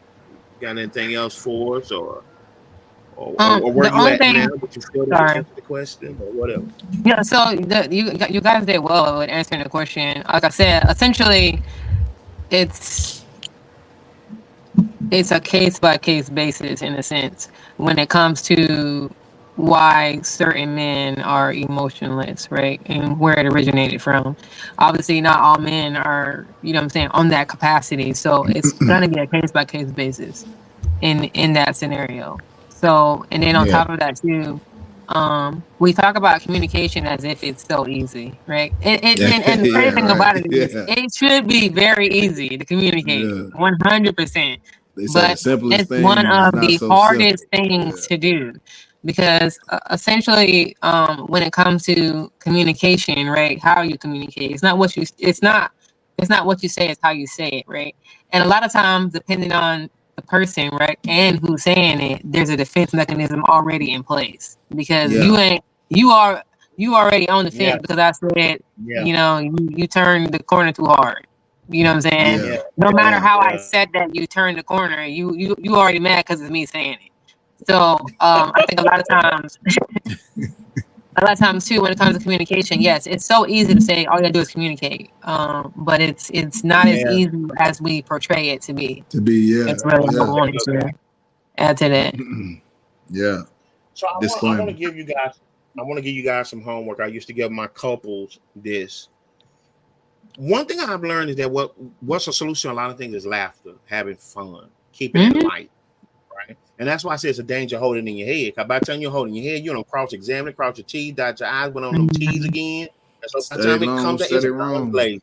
got anything else for us, or or where The you only at now? thing, But you still didn't sorry. answer the question or whatever. Yeah, so you guys did well with answering the question. Like I said, essentially, it's it's a case by case basis in a sense when it comes to why certain men are emotionless, right? And where it originated from. Obviously, not all men are, you know what I'm saying, on that capacity. So it's gonna be a case by case basis in that scenario. So, and then on Yeah. top of that too, we talk about communication as if it's so easy, right? And the crazy Yeah, thing right. about it is Yeah. it should be very easy to communicate, Yeah. 100%. They say the But simplest it's one things is of not the so simple. hardest things Yeah. to do because essentially, when it comes to communication, right? How you communicate, it's not what you say, it's how you say it, right? And a lot of times, depending on the person, right, and who's saying it, there's a defense mechanism already in place because Yeah. you are you already on the Yeah, fence because I said, yeah, you turned the corner too hard. You know what I'm saying? Yeah. yeah, No matter Yeah. how I yeah, said that you turned the corner, you already mad because it's me saying it. So I think a lot of times too, when it comes to communication, yes, it's so easy to say all you gotta do is communicate. But it's not as yeah. easy as we portray it to be. To be, yeah. It's really I'm I gonna Yeah. tell wanted you to that. add to that. Yeah. So I want to Disclaimer. give you guys. I want to give you guys some homework. I used to give my couples this. One thing I've learned is that what's a solution to a lot of things is laughter, having fun, keeping it Hmm. light, right? And that's why I say it's a danger holding it in your head. Because by the time you're holding your head, you don't cross examine, cross your T's, dot your I's, went on them T's Hmm. again. And so by the Study time it long, comes out, it's study a wrong. glaze.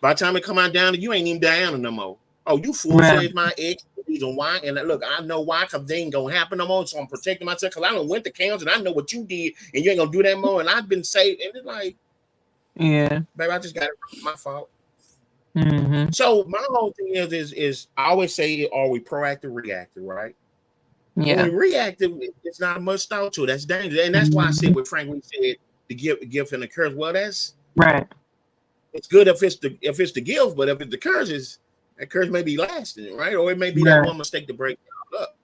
By the time it come out down, you ain't even Diana no more. Oh, you full Right. fledged my ex. The reason why, and look, I know why, because they ain't gonna happen no more. So I'm protecting myself because I don't went to council and I know what you did, and you ain't gonna do that more. And I've been saved, and it's like, Yeah. baby, I just got it. My fault. Hmm. So my whole thing is I always say, are we proactive, reactive, right? When we Yeah. reactive, it's not much thought to it. That's dangerous, and that's why I said Hmm. what Frank we said the gift and the curse. Well, Right. it's good if it's the gift, but if it's the curse, that curse may be lasting, right? Or it may be that Right. one mistake to break it up.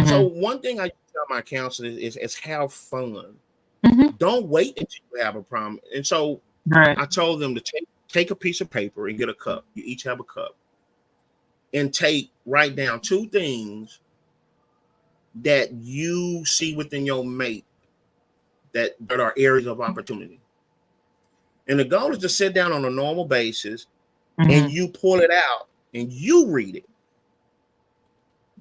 So Hmm. one thing I tell my counselors is have fun. Hmm. Don't wait until you have a problem. And so Right. I told them to take a piece of paper and get a cup. You each have a cup and write down two things that you see within your mate that are areas of opportunity. And the goal is to sit down on a normal basis and Hmm. you pull it out and you read it.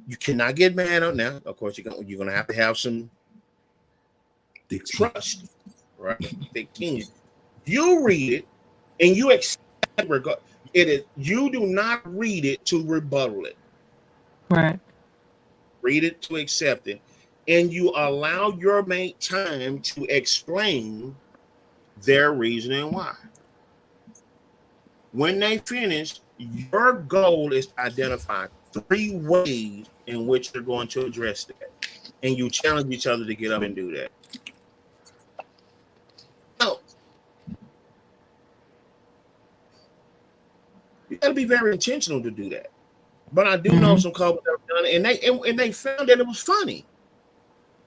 You cannot get mad on now. Of course, you're gonna have to have some Thick skin. trust, right? They can. You read it and you accept it is. You do not read it to rebuttal it. Right. Read it to accept it, and you allow your mate time to explain their reasoning why. When they finish, your goal is to identify three ways in which you're going to address that, and you challenge each other to get up and do that. Now, you got to be very intentional to do that. But I do know Hmm. some couples that have done it, and they found that it was funny.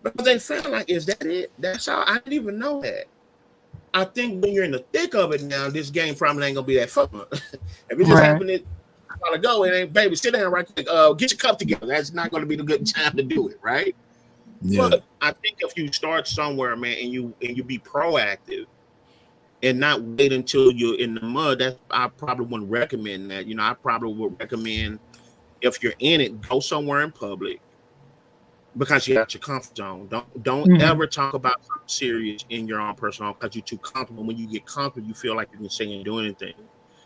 Because they found like, is that it? That's all. I didn't even know that. I think when you're in the thick of it now, this game probably ain't gonna be that fun. If it just Right. happened a while ago, it ain't. Baby, sit down right quick. Get your cup together. That's not gonna be the good time to do it, right? Yeah. But I think if you start somewhere, man, and you be proactive and not wait until you're in the mud, that's I probably wouldn't recommend that. I probably would recommend if you're in it, go somewhere in public because you're out your comfort zone. Don't Hmm. ever talk about something serious in your own personal because you're too comfortable. When you get comfortable, you feel like you can say and do anything.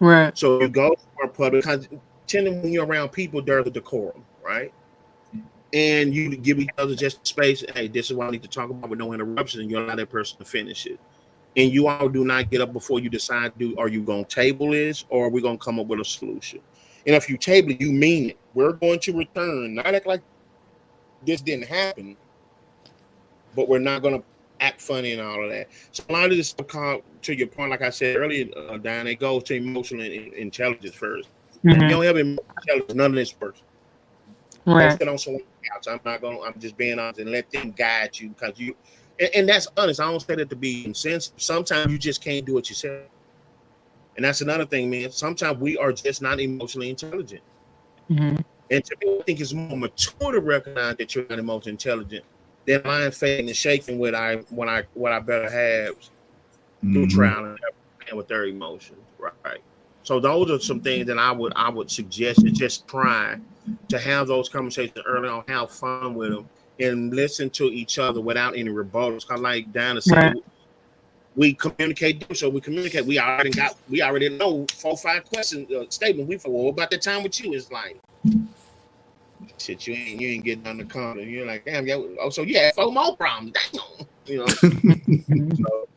Right. So you go somewhere public because tending when you're around people, there's a decorum, right? And you give each other just space. Hey, this is what I need to talk about with no interruption, and you allow that person to finish it. And you all do not get up before you decide are you going to table this or are we going to come up with a solution? And if you table it, you mean it. We're going to return, not act like this didn't happen, but we're not going to act funny and all of that. So a lot of this, to your point, like I said earlier, Diane, it goes to emotional intelligence first. If you Hmm. don't have emotional intelligence, none of this works. Don't Right. sit on someone's couch. I'm just being honest and let them guide you because and that's honest. I don't say that to be insensitive. Sometimes you just can't do it yourself. And that's another thing, man. Sometimes we are just not emotionally intelligent. Mm-hmm. And to me, I think it's more mature to recognize that you're not emotionally intelligent than lying, faking, and shaking what I better have through trial and error and with their emotions. Right. So those are some things that I would suggest is just try to have those conversations early on, have fun with them, and listen to each other without any rebuttals. Kind of like Diana said, Right. we communicate, so we communicate. We already know 4 or 5 questions statement. We well, what about the time with you? It's like shit, you ain't getting on the corner. You're like, damn, oh, so you had 4 more problems. Damn, you know. Mm-hmm. So,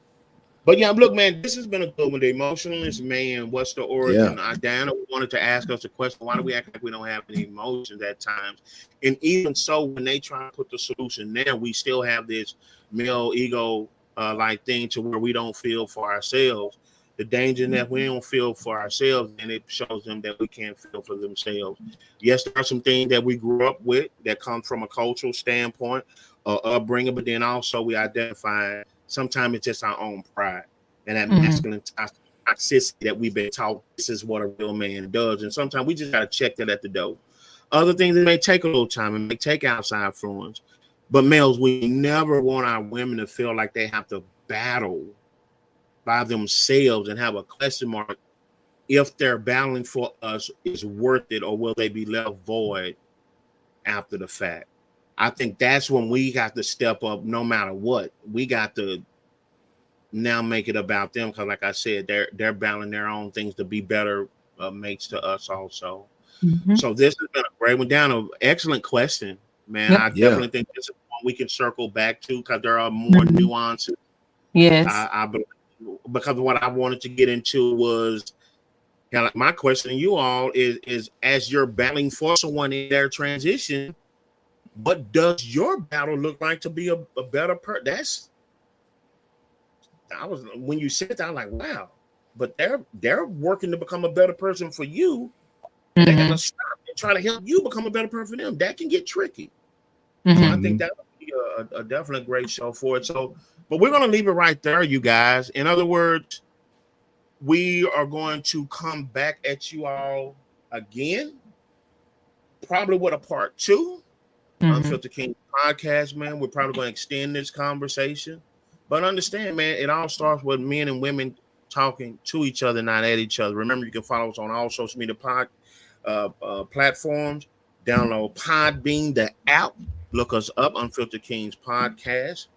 but yeah, look, man, this has been a good one. The Emotionless Man, what's the Yeah. origin? Diana wanted to ask us a question. Why do we act like we don't have any emotions at times? And even so, when they try to put the solution there, we still have this male ego like thing to where we don't feel for ourselves. The danger in that we don't feel for ourselves, and it shows them that we can't feel for themselves. Yes, there are some things that we grew up with that come from a cultural standpoint or upbringing, but then also we identify sometimes it's just our own pride and that masculine toxicity that we've been taught this is what a real man does. And sometimes we just got to check that at the door. Other things that may take a little time and may take outside influence. But males, we never want our women to feel like they have to battle by themselves and have a question mark if their battling for us is worth it or will they be left void after the fact. I think that's when we got to step up no matter what. We got to now make it about them because, like I said, they're battling their own things to be better mates to us also. Mm-hmm. So this has been a great one. Down an excellent question, man. Yep. I Yeah. definitely think this is one we can circle back to because there are more Mm-hmm. nuances. Yes. I believe because what I wanted to get into was kind of like my question to you all is as you're battling for someone in their transition, what does your battle look like to be a better person? That's I was when you said that, I'm like, wow. But they're working to become a better person for you, and they Mm-hmm. gotta stop and try to help you become a better person for them. That can get tricky. So Mm-hmm. I think that would be a definitely great show for it. So, but we're gonna leave it right there, you guys. In other words, we are going to come back at you all again, probably with a part two. Mm-hmm. Unfiltered King podcast, man. We're probably going to extend this conversation. But understand, man, it all starts with men and women talking to each other, not at each other. Remember, you can follow us on all social media platforms. Download Podbean, the app. Look us up, Unfiltered Kings podcast.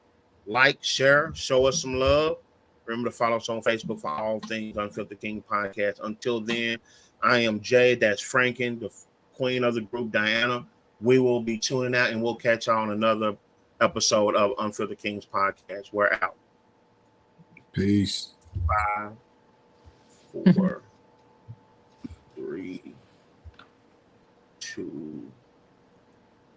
Like, share, show us some love. Remember to follow us on Facebook for all things Unfiltered King podcast. Until then, I am Jay. That's Franken, the queen of the group, Diana. We will be tuning out and we'll catch you on another episode of Unfiltered Kings podcast. We're out. Peace. 5, 4, 3, 2.